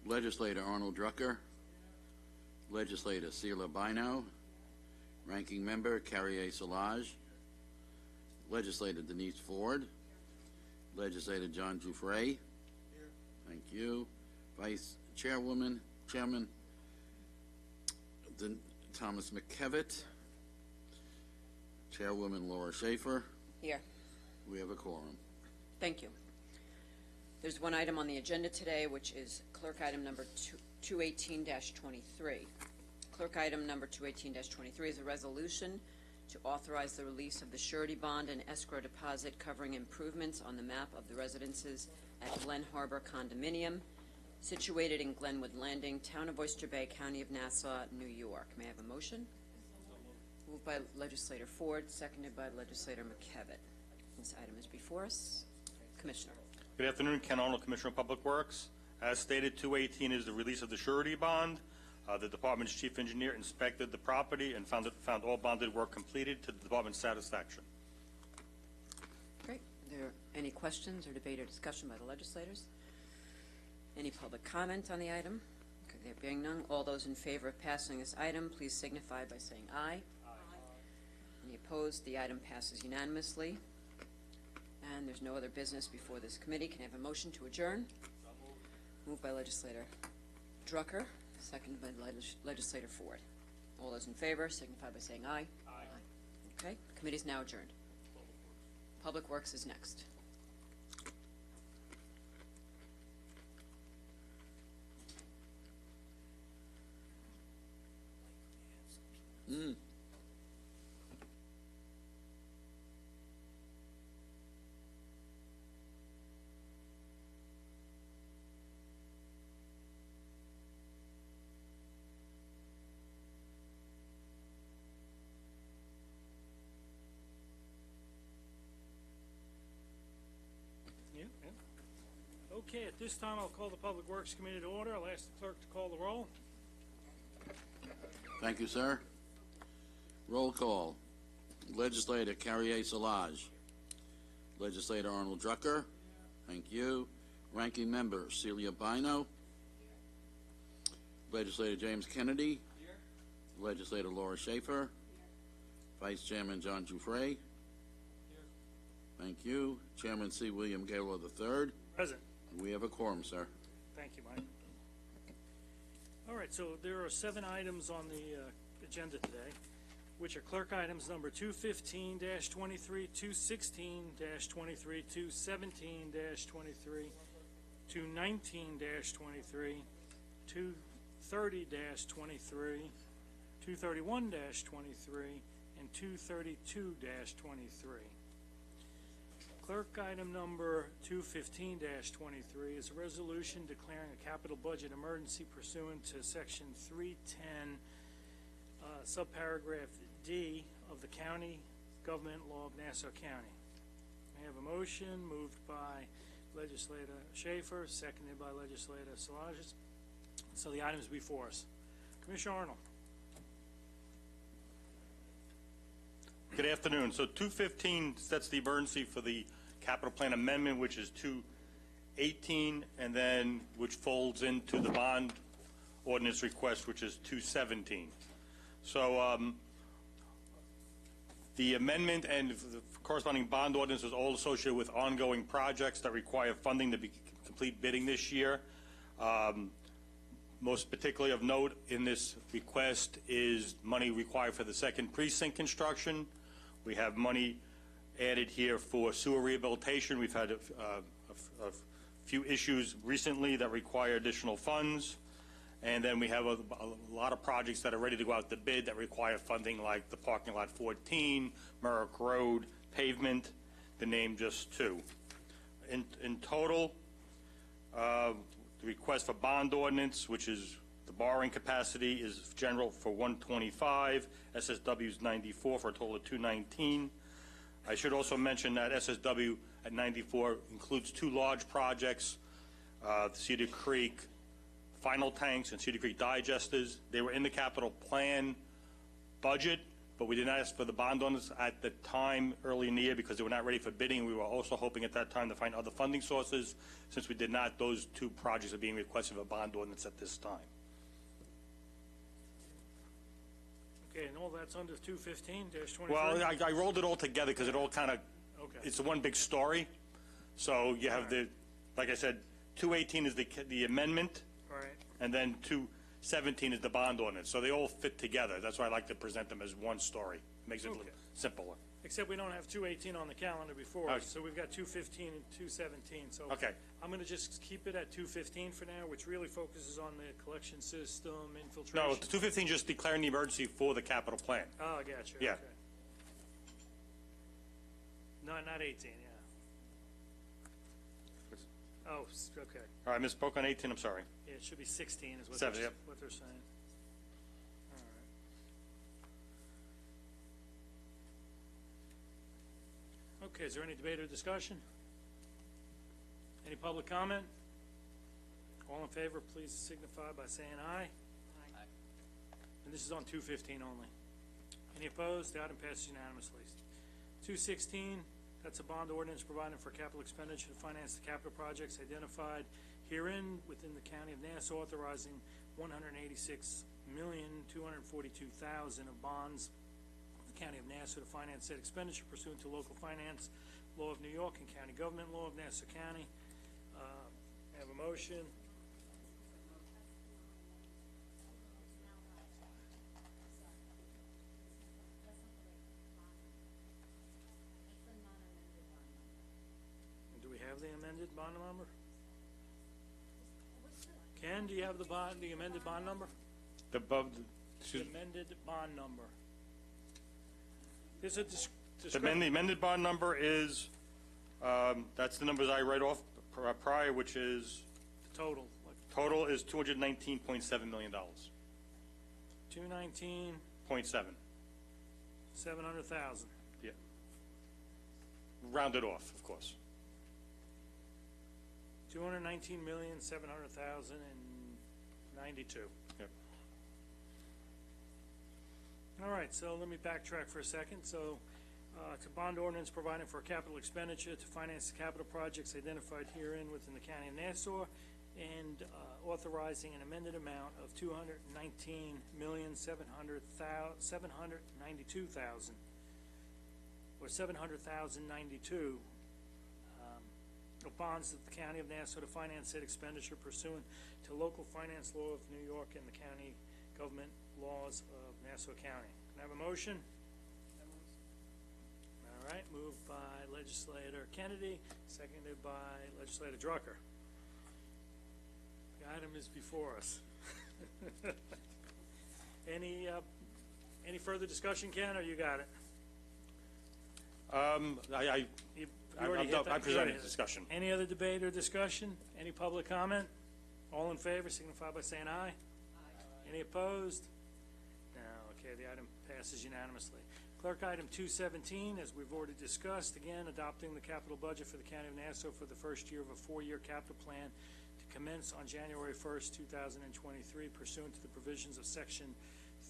Legislator Arnold Drucker. Legislator Sheila Bino. Ranking Member Carrie Solage. Legislator Denise Ford. Legislator John Giuffre. Thank you. Vice Chairman Thomas McKevitt. Chairwoman Laura Schaefer. Here. We have a quorum. Thank you. There's one item on the agenda today, which is clerk item number 218-23. Clerk item number 218-23 is a resolution to authorize the release of the surety bond and escrow deposit covering improvements on the map of the residences at Glen Harbor Condominium, situated in Glenwood Landing, Town of Oyster Bay, County of Nassau, New York. May I have a motion? Moved by Legislator Ford, seconded by Legislator McKevitt. This item is before us. Commissioner. Good afternoon, Ken Arnold, Commissioner of Public Works. As stated, 218 is the release of the surety bond. The department's chief engineer inspected the property and found all bonded work completed to the department's satisfaction. Great. Are there any questions or debate or discussion by the legislators? Any public comment on the item? Okay, there being none, all those in favor of passing this item, please signify by saying aye. Aye. Any opposed? The item passes unanimously. And there's no other business before this committee. Can I have a motion to adjourn? Moved by Legislator Drucker, seconded by Legislator Ford. All those in favor signify by saying aye. Aye. Okay, the committee is now adjourned. Public Works is next. Okay, at this time, I'll call the Public Works Committee to order. I'll ask the clerk to call the roll. Thank you, sir. Roll call. Legislator Carrier Salage. Legislator Arnold Drucker. Thank you. Ranking Member Celia Bino. Legislator James Kennedy. Here. Legislator Laura Schaefer. Here. Vice Chairman John Giuffre. Here. Thank you. Chairman C. William Gaylord III. Present. We have a quorum, sir. Thank you, Mike. All right, so there are 7 items on the agenda today, which are clerk items number 215-23, 216-23, 217-23, 219-23, 230-23, 231-23, and 232-23. Clerk item number 215-23 is a resolution declaring a capital budget emergency pursuant to section 310, subparagraph D of the County Government Law of Nassau County. May I have a motion moved by Legislator Schaefer, seconded by Legislator Salages. So the item is before us. Commissioner Arnold. Good afternoon. So 215 sets the emergency for the capital plan amendment, which is 218, and then which folds into the bond ordinance request, which is 217. So the amendment and the corresponding bond ordinance is all associated with ongoing projects that require funding to complete bidding this year. Most particularly of note in this request is money required for the second precinct construction. We have money added here for sewer rehabilitation. We've had a few issues recently that require additional funds. And then we have a lot of projects that are ready to go out to bid that require funding, like the parking lot 14, Merrick Road pavement, to name just 2. In total, the request for bond ordinance, which is the borrowing capacity, is general for 125, SSW is 94 for a total of 219. I should also mention that SSW at 94 includes 2 large projects, Cedar Creek final tanks and Cedar Creek digesters. They were in the capital plan budget, but we did not ask for the bond ordinance at the time early in the year because they were not ready for bidding. We were also hoping at that time to find other funding sources. Since we did not, those 2 projects are being requested for bond ordinance at this time. Okay, and all that's under 215-23? Well, I rolled it all together because it all kind of, it's one big story. So you have the, like I said, 218 is the amendment. Right. And then 217 is the bond ordinance. So they all fit together. That's why I like to present them as one story. It makes it look simpler. Except we don't have 218 on the calendar before us, so we've got 215 and 217. So I'm going to just keep it at 215 for now, which really focuses on the collection system, infiltration. No, 215 just declaring the emergency for the capital plan. Oh, I got you. Yeah. Okay. No, not 18, yeah. Oh, okay. All right, misspoke on 18, I'm sorry. Yeah, it should be 16 is what, 7, they're, yep. what they're saying. All right. Okay, is there any debate or discussion? Any public comment? All in favor, please signify by saying aye. Aye. And this is on 215 only. Any opposed? The item passes unanimously. 216, that's a bond ordinance providing for capital expenditure to finance the capital projects identified herein within the County of Nassau, authorizing $186,242,000 of bonds of the County of Nassau to finance said expenditure pursuant to local finance law of New York and county government law of Nassau County. Have a motion. Have the amended bond number? Ken, do you have the amended bond number? The amended bond number. There's a the amended bond number is, that's the numbers I read off prior, which is total. Total is $219.7 million. 219.7. 700,000. Yeah. Rounded off, of course. $219,700,092. Yep. All right, so let me backtrack for a second. So it's a bond ordinance providing for capital expenditure to finance the capital projects identified herein within the county of Nassau, and authorizing an amended amount of $219,792,000, or $700,092, of bonds of the county of Nassau to finance said expenditure pursuant to local finance law of New York and the county government laws of Nassau County. Can I have a motion? All right, moved by legislator Kennedy, seconded by legislator Drucker. The item is before us. Any further discussion, Ken, or you got it? I presented the discussion. Any other debate or discussion? Any public comment? All in favor, signify by saying aye. Aye. Any opposed? No. Okay, the item passes unanimously. Clerk, item 217, as we've already discussed, again, adopting the capital budget for the County of Nassau for the first year of a 4-year capital plan to commence on January 1st, 2023, pursuant to the provisions of Section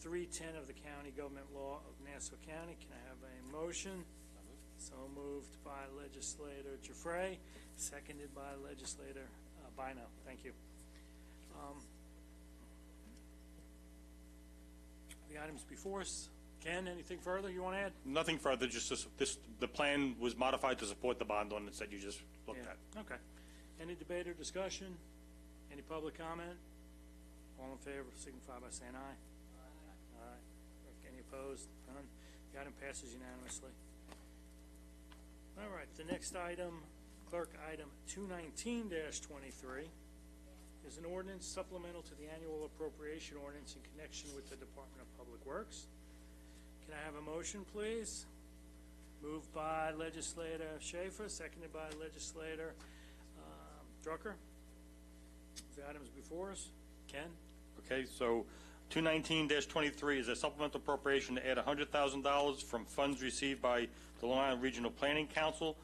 310 of the County Government Law of Nassau County. Can I have a motion? So moved by legislator Giuffre, seconded by legislator Bino. Thank you. The items before us. Ken, anything further you want to add? Nothing further, just the plan was modified to support the bond ordinance that you just looked at. Okay. Any debate or discussion? Any public comment? All in favor, signify by saying aye. Aye. All right. Any opposed? None. The item passes unanimously. All right, the next item, clerk, item 219-23, is an ordinance supplemental to the annual appropriation ordinance in connection with the Department of Public Works. Can I have a motion, please? Moved by legislator Schaefer, seconded by legislator Drucker. The items before us. Ken? Okay, so 219-23 is a supplemental appropriation to add $100,000 from funds received by the Long Island Regional Planning Council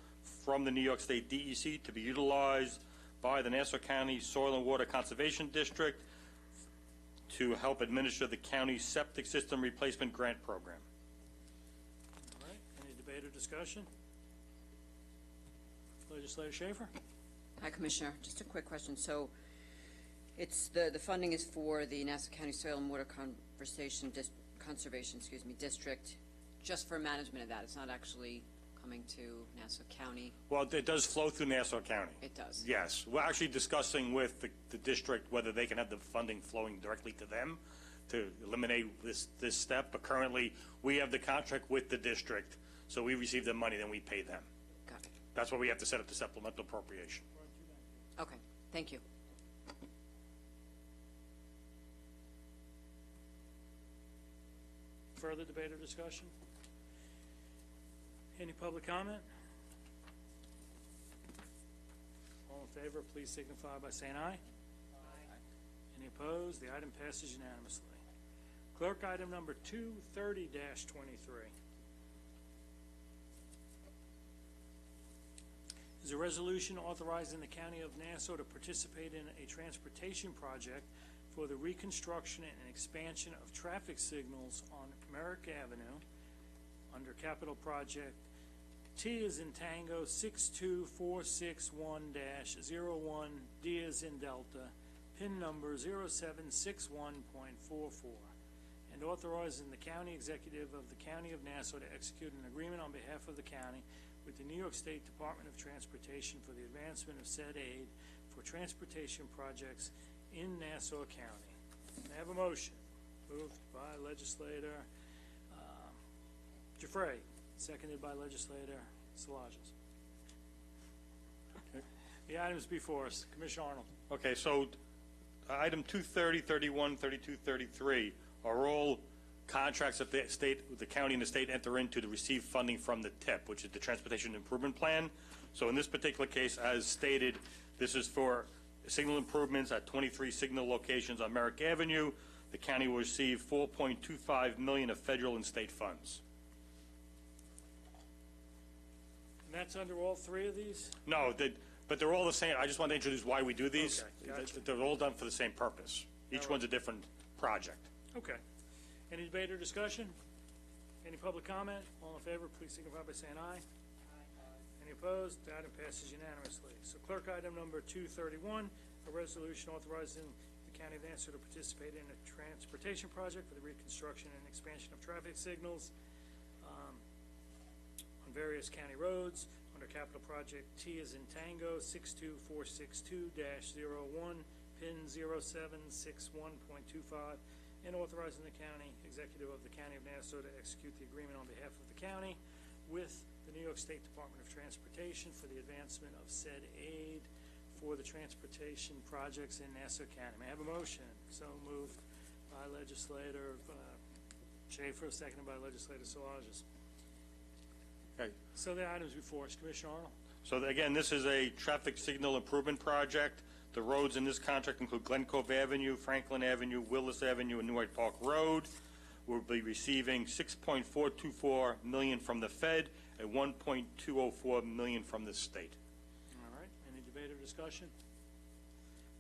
from the New York State DEC to be utilized by the Nassau County Soil and Water Conservation District to help administer the county's septic system replacement grant program. All right, any debate or discussion? Legislator Schaefer? Hi, Commissioner. Just a quick question. So it's the funding is for the Nassau County Soil and Water Conservation District, just for management of that. It's not actually coming to Nassau County. Well, it does flow through Nassau County. It does. Yes. We're actually discussing with the district whether they can have the funding flowing directly to them to eliminate this step. But currently, we have the contract with the district, so we receive the money, then we pay them. Got it. That's why we have to set up the supplemental appropriation. Okay. Thank you. Further debate or discussion? Any public comment? All in favor, please signify by saying aye. Aye. Any opposed? The item passes unanimously. Clerk, item number 230-23 is a resolution authorizing the County of Nassau to participate in a transportation project for the reconstruction and expansion of traffic signals on Merrick Avenue under Capital Project T as in Tango 62461-01, D as in Delta, PIN number 0761.44, and authorizing the County Executive of the County of Nassau to execute an agreement on behalf of the county with the New York State Department of Transportation for the advancement of said aid for transportation projects in Nassau County. May I have a motion? Moved by legislator Giuffre, seconded by legislator Salages. Okay. The items before us. Commissioner Arnold. Okay, so item 230, 31, 32, 33 are all contracts that the county and the state enter into to receive funding from the TIP, which is the Transportation Improvement Plan. So in this particular case, as stated, this is for signal improvements at 23 signal locations on Merrick Avenue. The county will receive $4.25 million of federal and state funds. And that's under all three of these? No, But they're all the same. I just want to introduce why we do these. Okay, gotcha. They're all done for the same purpose. Each All right. one's a different project. Okay. Any debate or discussion? Any public comment? All in favor, please signify by saying aye. Any opposed? The item passes unanimously. So clerk, item number 231, a resolution authorizing the County of Nassau to participate in a transportation project for the reconstruction and expansion of traffic signals on various county roads under capital project T as in Tango 62462-01, PIN 0761.25, and authorizing the county executive of the County of Nassau to execute the agreement on behalf of the county with the New York State Department of Transportation for the advancement of said aid for the transportation projects in Nassau County. May I have a motion? So moved by legislator Schaefer, seconded by legislator Salages. Okay. So the items before us, Commissioner Arnold. So again, this is a traffic signal improvement project. The roads in this contract include Glen Cove Avenue, Franklin Avenue, Willis Avenue, and Newark Park Road. We'll be receiving $6.424 million from the Fed and $1.204 million from the state. All right, any debate or discussion?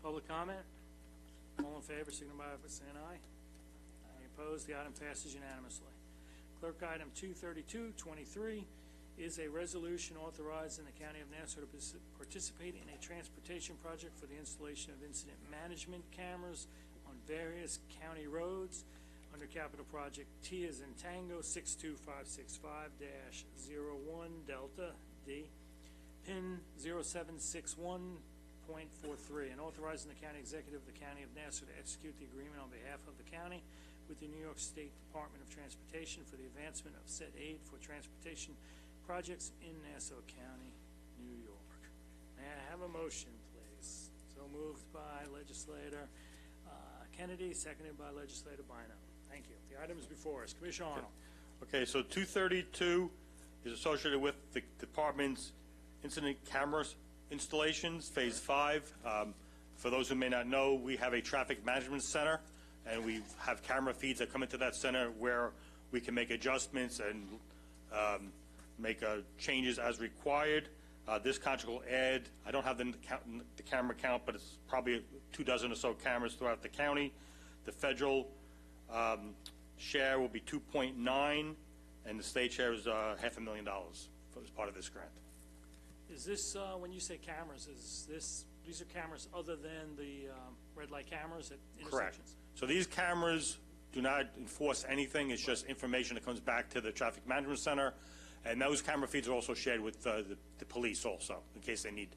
Public comment? All in favor, signify by saying aye. Any opposed? The item passes unanimously. Clerk, item 232-23 is a resolution authorizing the County of Nassau to participate in a transportation project for the installation of incident management cameras on various county roads under capital project T as in Tango 62565-01 Delta D, PIN 0761.43, and authorizing the county executive of the County of Nassau to execute the agreement on behalf of the county with the New York State Department of Transportation for the advancement of said aid for transportation projects in Nassau County, New York. May I have a motion, please? So moved by legislator Kennedy, seconded by legislator Bino. Thank you. The item is before us. Commissioner Arnold. Okay, so 232 is associated with the department's incident cameras installations, Phase 5. For those who may not know, we have a traffic management center, and we have camera feeds that come into that center where we can make adjustments and make changes as required. This contract will add, I don't have the camera count, but it's probably 24 or so cameras throughout the county. The federal share will be 2.9, and the state share is $500,000 as part of this grant. Is this, when you say cameras, these are cameras other than the red light cameras at intersections? Correct. So these cameras do not enforce anything. It's just information that comes back to the traffic management center. And those camera feeds are also shared with the police also, in case they need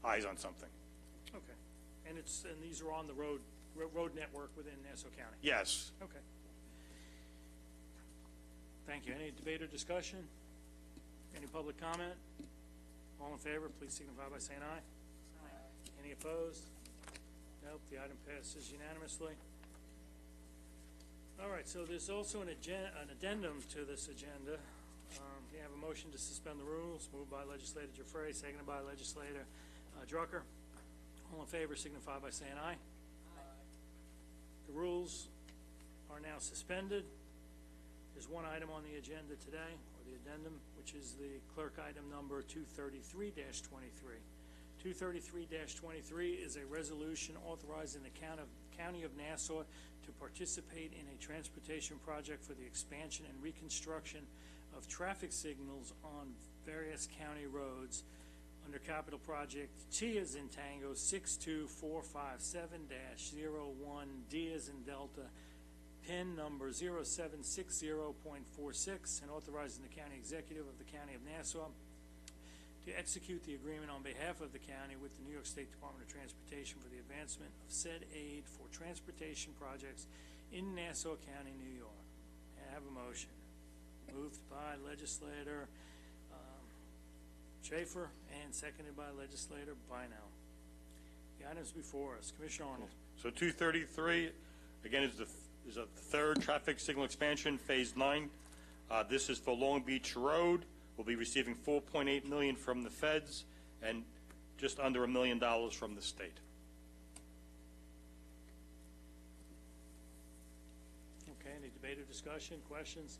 eyes on something. Okay. And these are on the road network within Nassau County? Yes. Okay. Thank you. Any debate or discussion? Any public comment? All in favor, please signify by saying aye. Aye. Any opposed? Nope, the item passes unanimously. All right, so there's also an addendum to this agenda. We have a motion to suspend the rules, moved by legislator Giuffre, seconded by legislator Drucker. All in favor signify by saying aye. Aye. The rules are now suspended. There's one item on the agenda today, or the addendum, which is the clerk item number 233-23. 233-23 is a resolution authorizing the County of Nassau to participate in a transportation project for the expansion and reconstruction of traffic signals on various county roads under capital project T as in Tango 62457-01 D as in Delta, PIN number 0760.46, and authorizing the county executive of the County of Nassau to execute the agreement on behalf of the county with the New York State Department of Transportation for the advancement of said aid for transportation projects in Nassau County, New York. May I have a motion? Moved by legislator Schaefer and seconded by legislator Bino. The items before us. Commissioner Arnold. So 233, again, is a third traffic signal expansion, Phase 9. This is for Long Beach Road. We'll be receiving $4.8 million from the feds and just under $1 million from the state. Okay, any debate or discussion, questions?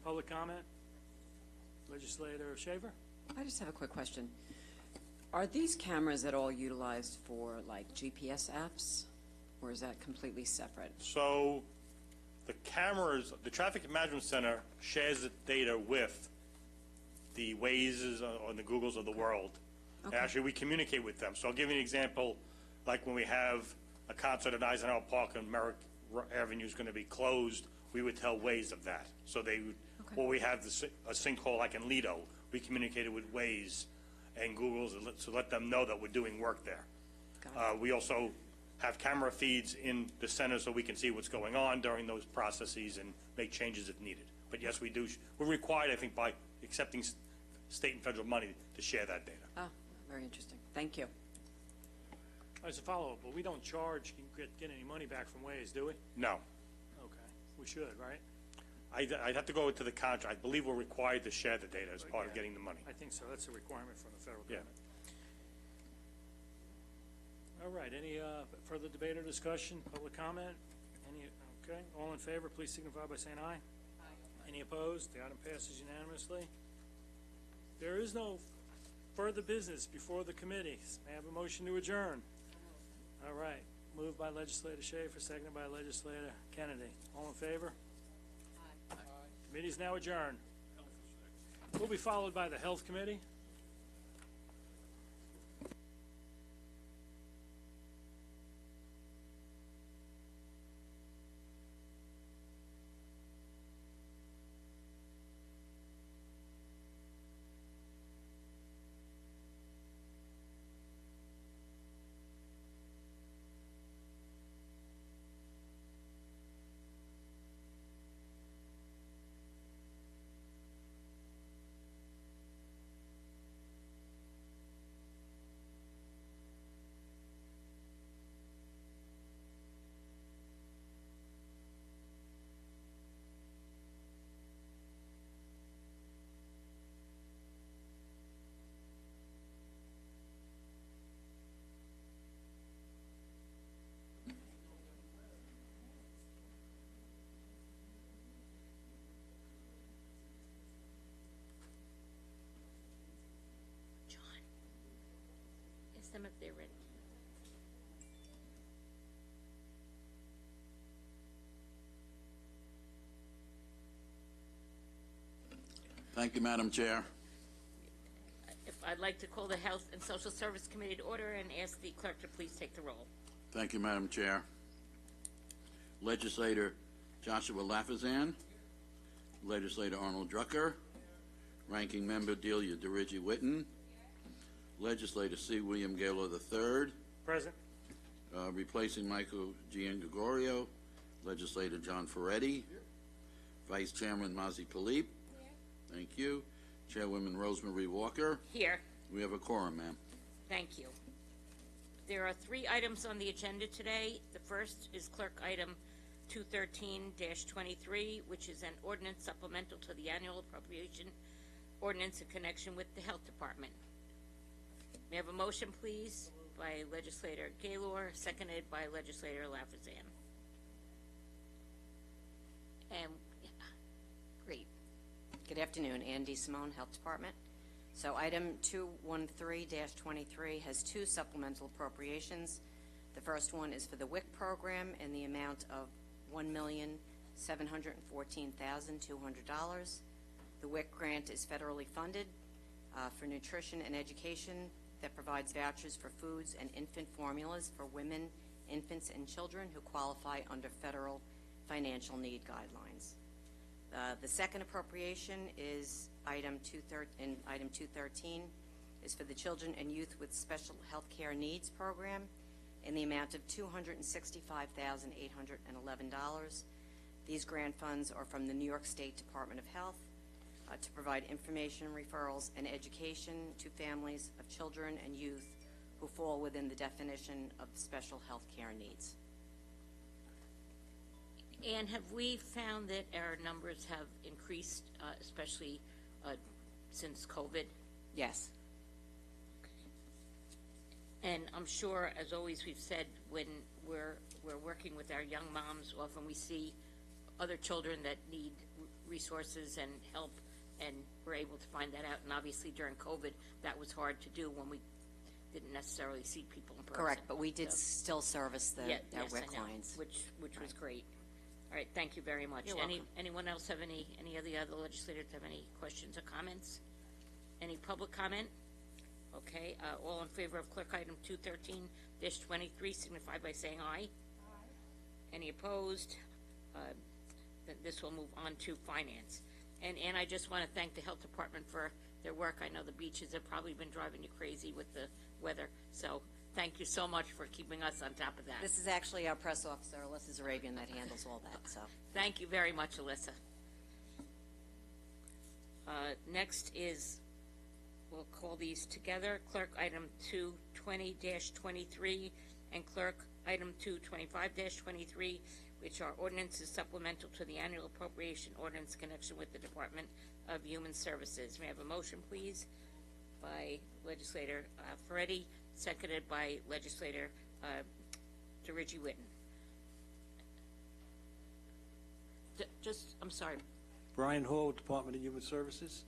Public comment? Legislator Shaver? I just have a quick question. Are these cameras at all utilized for, like, GPS apps, or is that completely separate? So the cameras, the Traffic Management Center shares the data with the Wazes or the Googles of the world. Okay. And actually, we communicate with them. So I'll give you an example, like when we have a concert at Eisenhower Park and Merrick Avenue is going to be closed, we would tell Waze of that. So they would, or we have a sinkhole like in Lido, we communicated with Waze and Google's to let them know that we're doing work there. We also have camera feeds in the center so we can see what's going on during those processes and make changes if needed. But yes, we do. We're required, I think, by accepting state and federal money to share that data. Oh, very interesting. Thank you. As a follow-up, but we don't charge, get any money back from Waze, do we? No. Okay, we should, right? I'd have to go into the contract. I believe we're required to share the data as part of getting the money. I think so. That's a requirement from the federal Yeah. government. All right, any further debate or discussion, public comment? Okay, all in favor, please signify by saying aye. Aye. Any opposed? The item passes unanimously. There is no further business before the committees. May I have a motion to adjourn? All right, moved by Legislator Schaefer, seconded by Legislator Kennedy. All in favor? Aye. Committee is now adjourned. We'll be followed by the Health Committee. Them if they're ready. Thank you, Madam Chair. If I'd like to call the Health and Social Service Committee to order and ask the clerk to please take the roll. Thank you, Madam Chair. Legislator Joshua Lafazan, Legislator Arnold Drucker, Ranking Member Delia DeRiggi Whitten, Legislator C. William Gaylor III. Present. Replacing Michael Giangorio, Legislator John Ferretti. Vice Chairman Mazi Palip. Thank you. Chairwoman Rosemary Walker. Here. We have a quorum, ma'am. Thank you. There are 3 items on the agenda today. The first is clerk item 213-23, which is an ordinance supplemental to the annual appropriation ordinance in connection with the Health Department. May I have a motion, please, by Legislator Gaylor, seconded by Legislator Lafazan. And, great. Good afternoon, Andy Simone, Health Department. So item 213-23 has 2 supplemental appropriations. The first one is for the WIC program in the amount of $1,714,200. The WIC grant is federally funded for nutrition and education that provides vouchers for foods and infant formulas for women, infants, and children who qualify under federal financial need guidelines. The second appropriation is item 213 is for the Children and Youth with Special Health Care Needs program in the amount of $265,811. These grant funds are from the New York State Department of Health to provide information, referrals, and education to families of children and youth who fall within the definition of special health care needs. And have we found that our numbers have increased, especially since COVID? Yes. And I'm sure, as always, we've said when we're working with our young moms, often we see other children that need resources and help, and we're able to find that out. And obviously during COVID, that was hard to do when we didn't necessarily see people in person. Correct, but we did So- still service the Yeah, our yes, I WIC know, clients. which was great. All right, thank you very much. You're welcome. Anyone else have any of the other legislators have any questions or comments? Any public comment? Okay, all in favor of clerk item 213-23 signify by saying aye. Any opposed? Then this will move on to finance. And I just want to thank the health department for their work. I know the beaches have probably been driving you crazy with the weather, so thank you so much for keeping us on top of that. This is actually our press officer, Alyssa Zarabian, that handles all that, so. Thank you very much, Alyssa. Next is, we'll call these together, clerk item 220-23 and clerk item 225-23, which are ordinances supplemental to the annual appropriation ordinance in connection with the Department of Human Services. May I have a motion, please, by legislator Ferretti, seconded by legislator DeRigi Witten. I'm sorry. Brian Hall, Department of Human Services.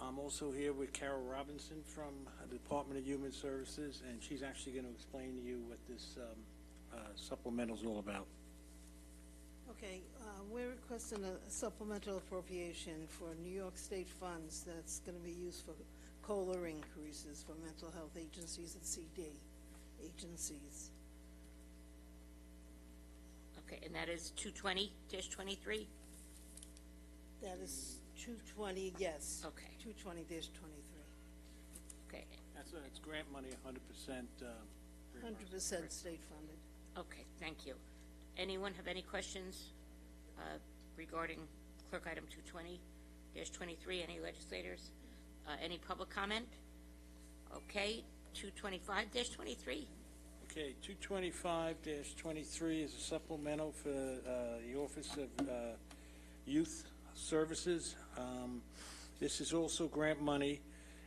I'm also here with Carol Robinson from the Department of Human Services, and she's actually going to explain to you what this supplemental is all about. Okay, we're requesting a supplemental appropriation for New York State funds that's going to be used for COLA increases for mental health agencies and CD agencies. Okay, and that is 220-23? That is 220, yes. Okay. 220-23. Okay. It's grant money, 100%. 100% state funded. Okay, thank you. Anyone have any questions regarding clerk item 220-23? Any legislators? Any public comment? Okay, 225-23. Okay, 225-23 is a supplemental for the Office of Youth Services. This is also grant money.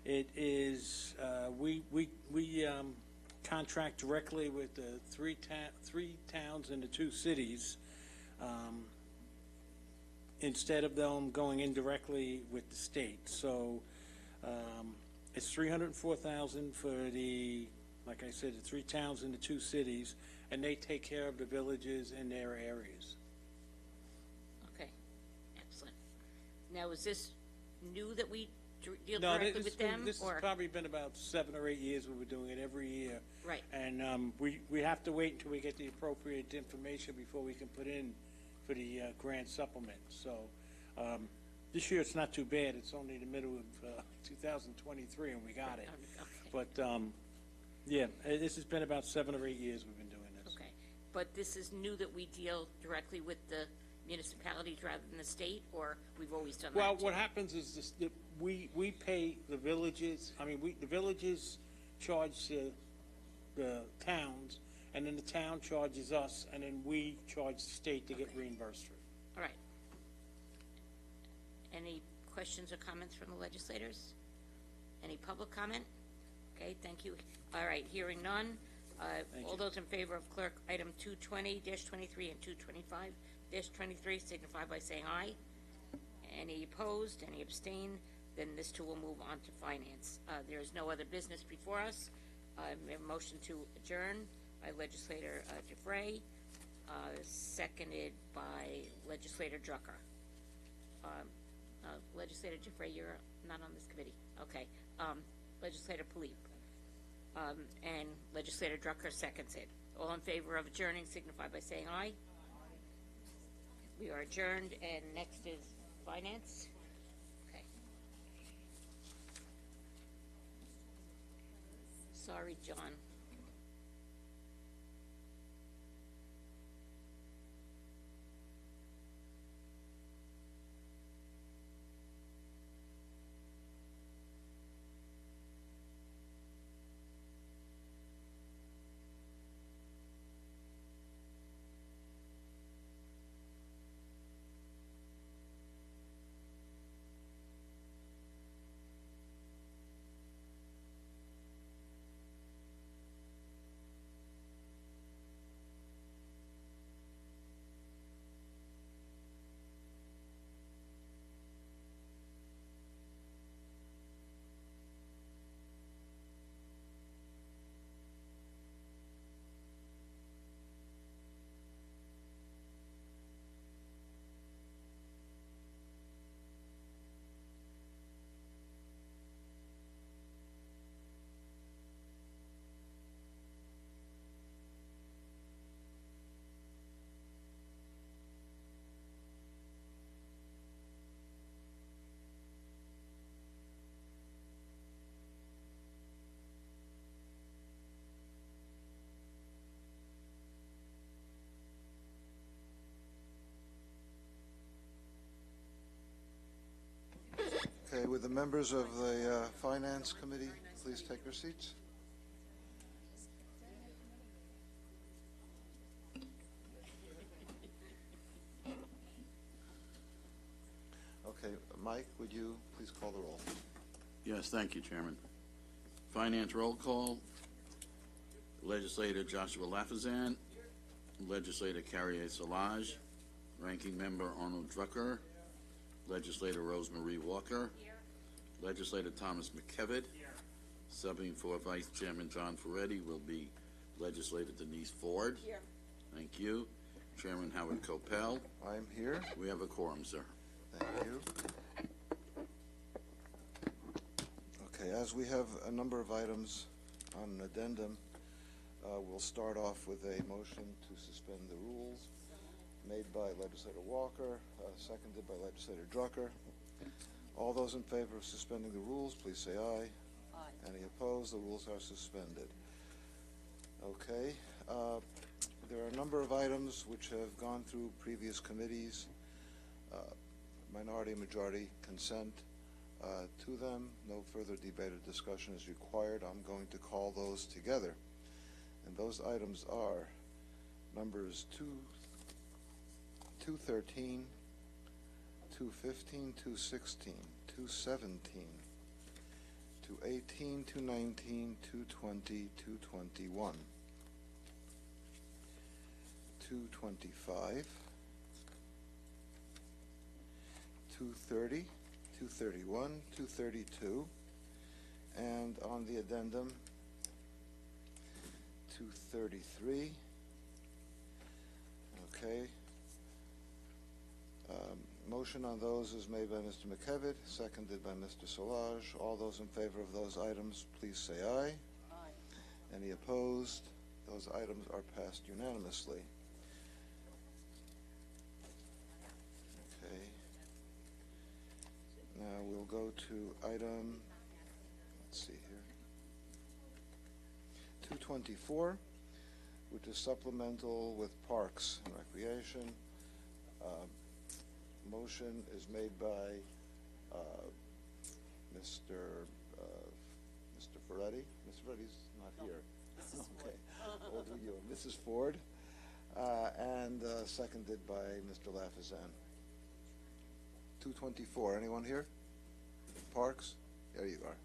It is, we contract directly with the three towns and the 2 cities, instead of them going indirectly with the state. So it's $304,000 for the, like I said, the 3 towns and the 2 cities, and they take care of the villages in their areas. Okay, excellent. Now, is this new that we deal directly with them? This has probably been about 7 or 8 years we were doing it every year. Right. And we have to wait until we get the appropriate information before we can put in for the grant supplement. So this year it's not too bad. It's only the middle of 2023 and we got it. Okay. But yeah, this has been about 7 or 8 years we've been doing this. Okay, but this is new that we deal directly with the municipalities rather than the state, or we've always done that? Well, too? what happens is this, we pay the villages, the villages charge the towns, and then the town charges us, and then we charge the state to get reimbursed for it. All right. Any questions or comments from the legislators? Any public comment? Okay, thank you. All right, hearing none. All those in favor of clerk item 220-23 and 225-23 signify by saying aye. Any opposed, any abstain, then this too will move on to finance. There is no other business before us. We have a motion to adjourn by legislator Giuffre, seconded by legislator Drucker. Legislator Giuffre, you're not on this committee. Okay. Legislator Philippe. And legislator Drucker seconds it. All in favor of adjourning signify by saying aye. We are adjourned, and next is finance. Okay. Sorry, John. Would the members of the Finance Committee please take their seats? Okay, Mike, would you please call the roll? Yes, thank you, Chairman. Finance roll call. Legislator Joshua Lafazan. Legislator Carrier Solage. Ranking Member Arnold Drucker. Legislator Rosemarie Walker. Legislator Thomas McKevitt. Subbing for Vice Chairman John Ferretti will be Legislator Denise Ford. Here. Thank you. Chairman Howard Copel. I'm here. We have a quorum, sir. Thank you. Okay, as we have a number of items on an addendum, we'll start off with a motion to suspend the rules made by Legislator Walker, seconded by Legislator Drucker. All those in favor of suspending the rules, please say aye. Aye. Any opposed? The rules are suspended. Okay. There are a number of items which have gone through previous committees. Minority and majority consent to them. No further debate or discussion is required. I'm going to call those together. And those items are numbers 213, 215, 216, 217, 218, 219, 220, 221, 225, 230, 231, 232, and on the addendum, 233. Okay. Motion on those is made by Mr. McKevitt, seconded by Mr. Solage. All those in favor of those items, please say aye. Aye. Any opposed? Those items are passed unanimously. Okay. Now we'll go to item, let's see here, 224, which is supplemental with Parks and Recreation. Motion is made by Mr. Ferretti. Mr. Ferretti's not here. Okay. We'll do you. Mrs. Ford, and seconded by Mr. Lafazan. 224. Anyone here? Parks? There you are.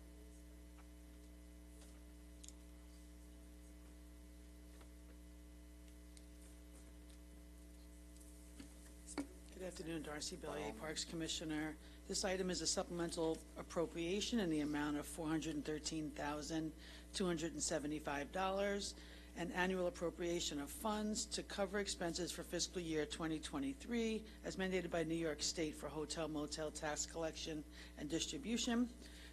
Good afternoon, Darcy Bellier, Parks Commissioner. This item is a supplemental appropriation in the amount of $413,275, an annual appropriation of funds to cover expenses for fiscal year 2023, as mandated by New York State for hotel motel tax collection and distribution.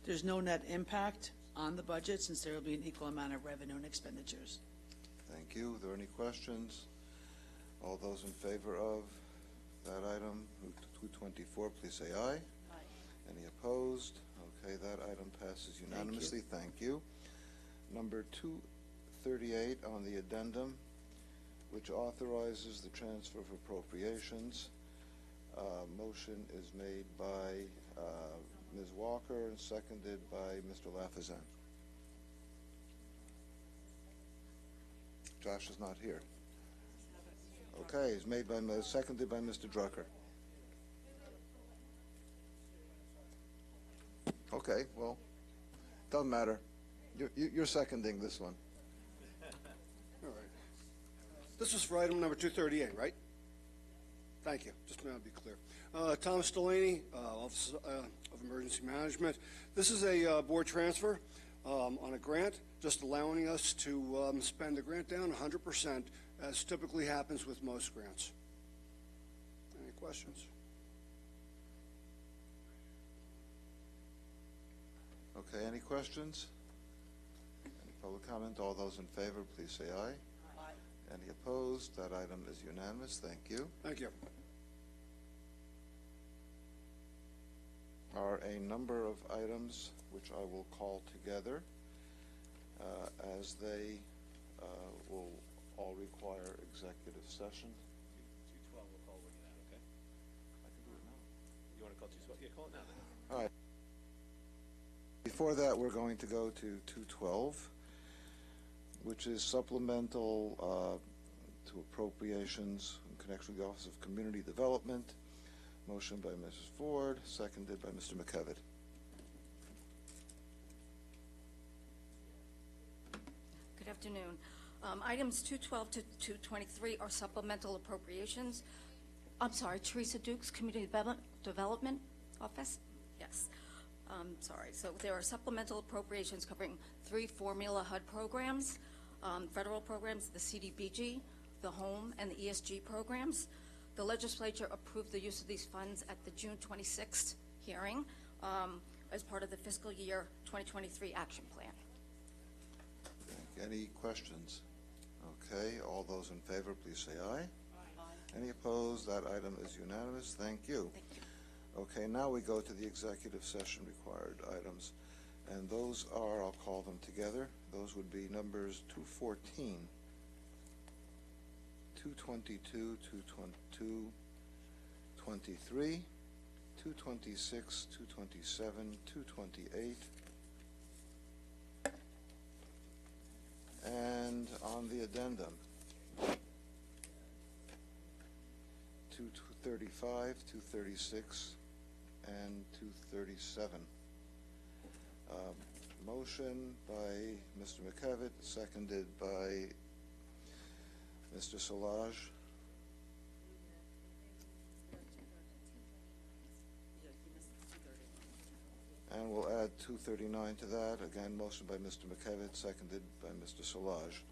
There's no net impact on the budget since there will be an equal amount of revenue and expenditures. Thank you. Are there any questions? All those in favor of that item, 224, please say aye. Aye. Any opposed? Okay, that item passes unanimously. Thank you. Number 238 on the addendum, which authorizes the transfer of appropriations. Motion is made by Ms. Walker and seconded by Mr. Lafazan. Josh is not here. Okay, it's made by, seconded by Mr. Drucker. Okay, well, doesn't matter. You're seconding this one. All right. This is for item number 238, right? Thank you. Just to be clear. Thomas Delaney, Office of Emergency Management. This is a board transfer on a grant, just allowing us to spend the grant down 100%, as typically happens with most grants. Any questions? Okay, any questions? Any public comment? All those in favor, please say aye. Aye. Any opposed? That item is unanimous. Thank you. Thank you. Are a number of items which I will call together as they will all require executive session. 212, we'll call with that, okay? I can do it now. You want to call 212? Yeah, call it now then. All right. before that, we're going to go to 212, which is supplemental to appropriations in connection with the Office of Community Development. Motion by Mrs. Ford, seconded by Mr. McKevitt. Good afternoon. Items 212 to 223 are supplemental appropriations. I'm sorry, Teresa Dukes, Community Development Office? Yes. Sorry. So there are supplemental appropriations covering 3 formula HUD programs, federal programs, the CDBG, the HOME, and the ESG programs. The legislature approved the use of these funds at the June 26th hearing as part of the fiscal year 2023 action plan. Any questions? Okay, all those in favor, please say aye. Aye. Any opposed? That item is unanimous. Thank you. Thank you. Okay, now we go to the executive session required items, and those are, I'll call them together, those would be numbers 214, 222, 222, 23, 226, 227, 228, and on the addendum, 235, 236, and 237. Motion by Mr. McKevitt, seconded by Mr. Solage. And we'll add 239 to that. Again, motion by Mr. McKevitt, seconded by Mr. Solage.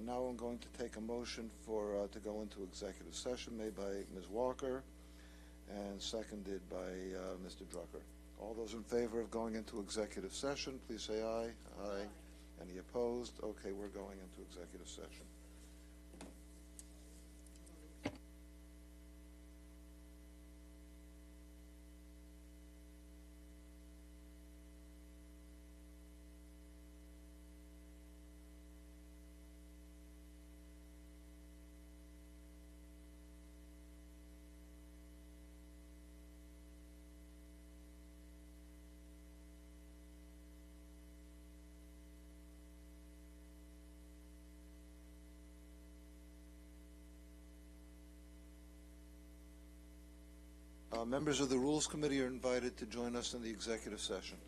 Now I'm going to take a motion for to go into executive session made by Ms. Walker and seconded by Mr. Drucker. All those in favor of going into executive session, please say aye. Aye. Any opposed? Okay, we're going into executive session. Members of the Rules Committee are invited to join us in the executive session.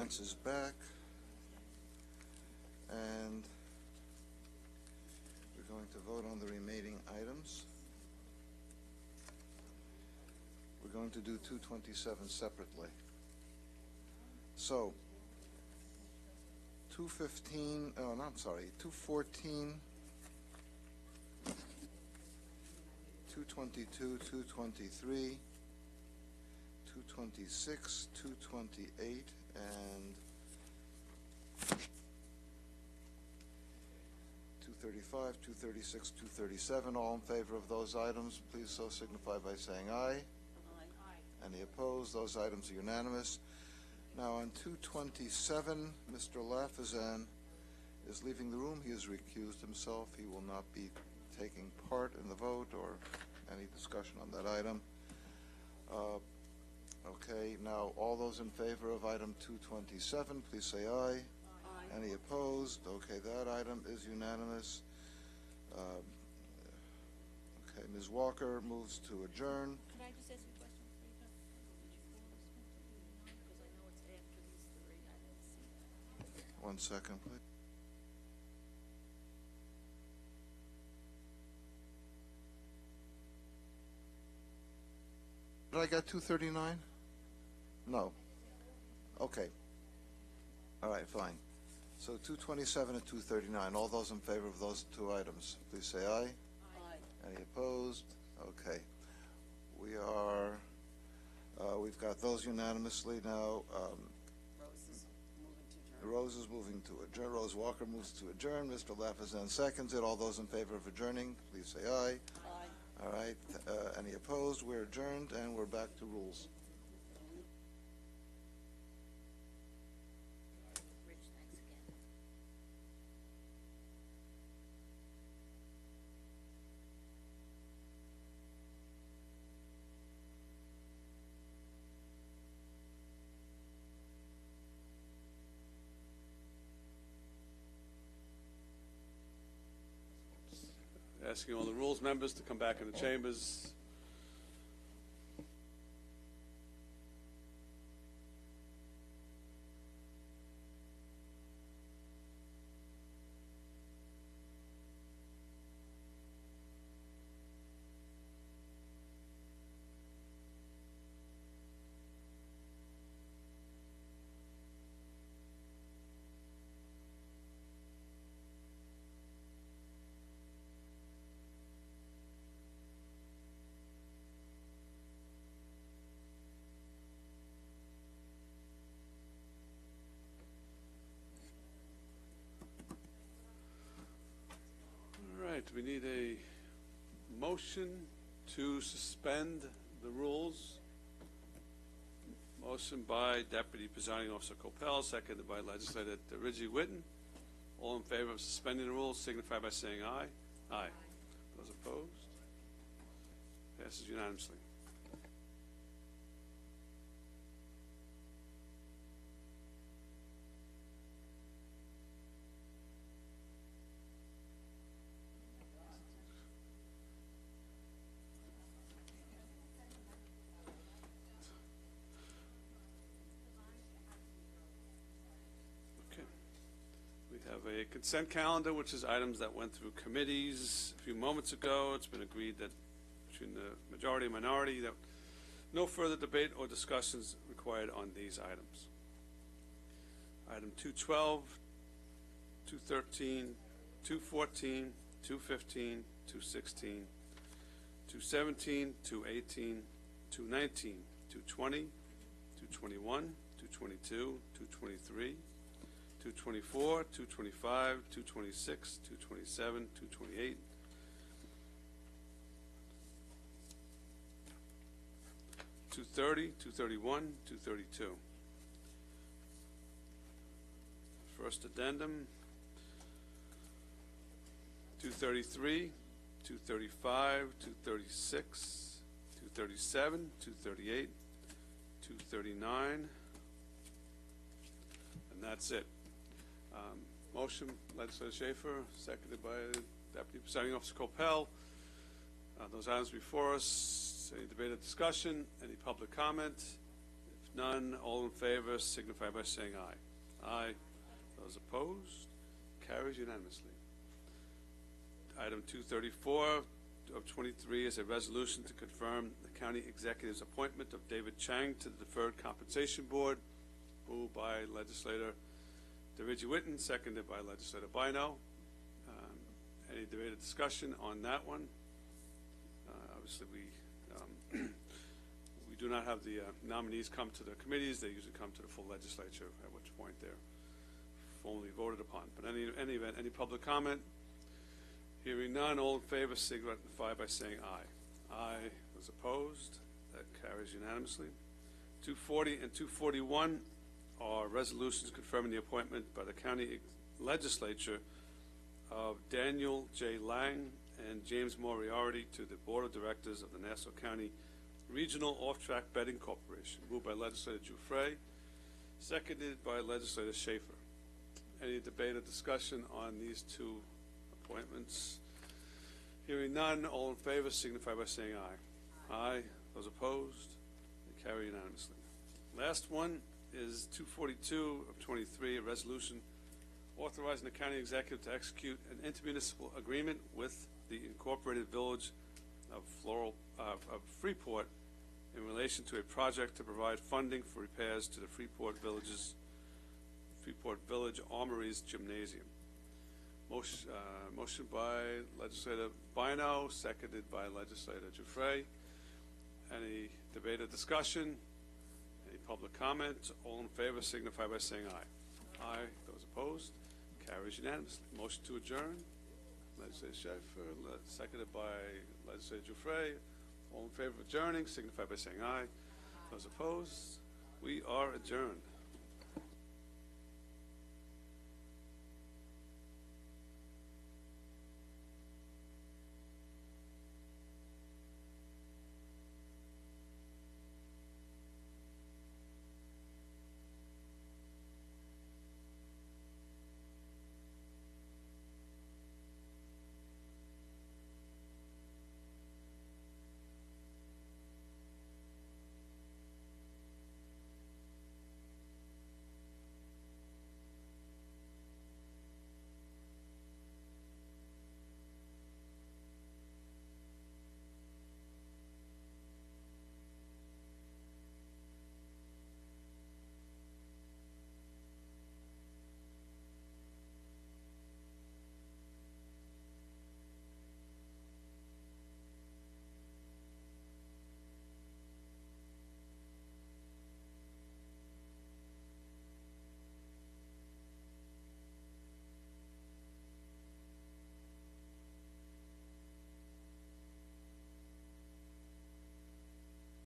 Lance is back. And we're going to vote on the remaining items. We're going to do 227 separately. So, 215, oh, no, I'm sorry, 214, 222, 223, 226, 228, and 235, 236, 237. All in favor of those items, please so signify by saying aye. Any opposed? Those items are unanimous. Now on 227, Mr. Lafazan is leaving the room. He has recused himself. He will not be taking part in the vote or any discussion on that item. Okay, now all those in favor of item 227, please say aye. Aye. Any opposed? Okay, that item is unanimous. Okay, Ms. Walker moves to adjourn. Could I just ask you a question before you go? Did you pull this one to 89? Because I know it's after these three. I didn't see that. 1 second, please. Did I get 239? No. Okay. All right, fine. So 227 and 239. All those in favor of those two items, please say aye. Aye. Any opposed? Okay. We are, we've got those unanimously now. Rose is moving to adjourn. Rose Walker moves to adjourn. Mr. Lafazan seconds it. All those in favor of adjourning, please say aye. Aye. All right. Any opposed? We're adjourned, and we're back to rules. Rich, thanks again. Asking all the rules members to come back in the chambers. All right, we need a motion to suspend the rules. Motion by Deputy Presiding Officer Coppell, seconded by Legislator DeRigi Witten. All in favor of suspending the rules signify by saying aye. Aye. Those opposed? Passes unanimously. We have a consent calendar, which is items that went through committees a few moments ago. It's been agreed that between the majority and minority that no further debate or discussions required on these items. Item 212, 213, 214, 215, 216, 217, 218, 219, 220, 221, 222, 223, 224, 225, 226, 227, 228, 230, 231, 232. First addendum, 233, 235, 236, 237, 238, 239, and that's it. Motion, Legislator Schaefer, seconded by Deputy Presiding Officer Coppell. Those items before us, any debate or discussion, any public comment? If None. All in favor signify by saying aye. Aye. Those opposed? Carries unanimously. Item 234 of 23 is a resolution to confirm the county executive's appointment of David Chang to the Deferred Compensation Board, moved by legislator DeRidge Whitten, seconded by legislator Bino. Any debated discussion on that one? Obviously, we do not have the nominees come to the committees. They usually come to the full legislature, at which point they're formally voted upon. But any event, any public comment? Hearing none, all in favor signify by saying aye. Aye. Those opposed? That carries unanimously. 240 and 241 are resolutions confirming the appointment by the county legislature of Daniel J. Lang and James Moriarty to the Board of Directors of the Nassau County Regional Off-Track Betting Corporation, moved by legislator Giuffre, seconded by legislator Schaefer. Any debate or discussion on these two appointments? Hearing none, all in favor signify by saying aye. Aye. Those opposed? They carry unanimously. Last one is 242 of 23, a resolution authorizing the county executive to execute an intermunicipal agreement with the Incorporated Village of Freeport in relation to a project to provide funding for repairs to the Freeport Village Armory's gymnasium. Motion by legislator Bino, seconded by legislator Giuffre. Any debate or discussion? Any public comment? All in favor signify by saying aye. Aye. Those opposed? Carries unanimously. Motion to adjourn. Legislator Schaefer, seconded by legislator Giuffre. All in favor of adjourning signify by saying aye. Those opposed? We are adjourned.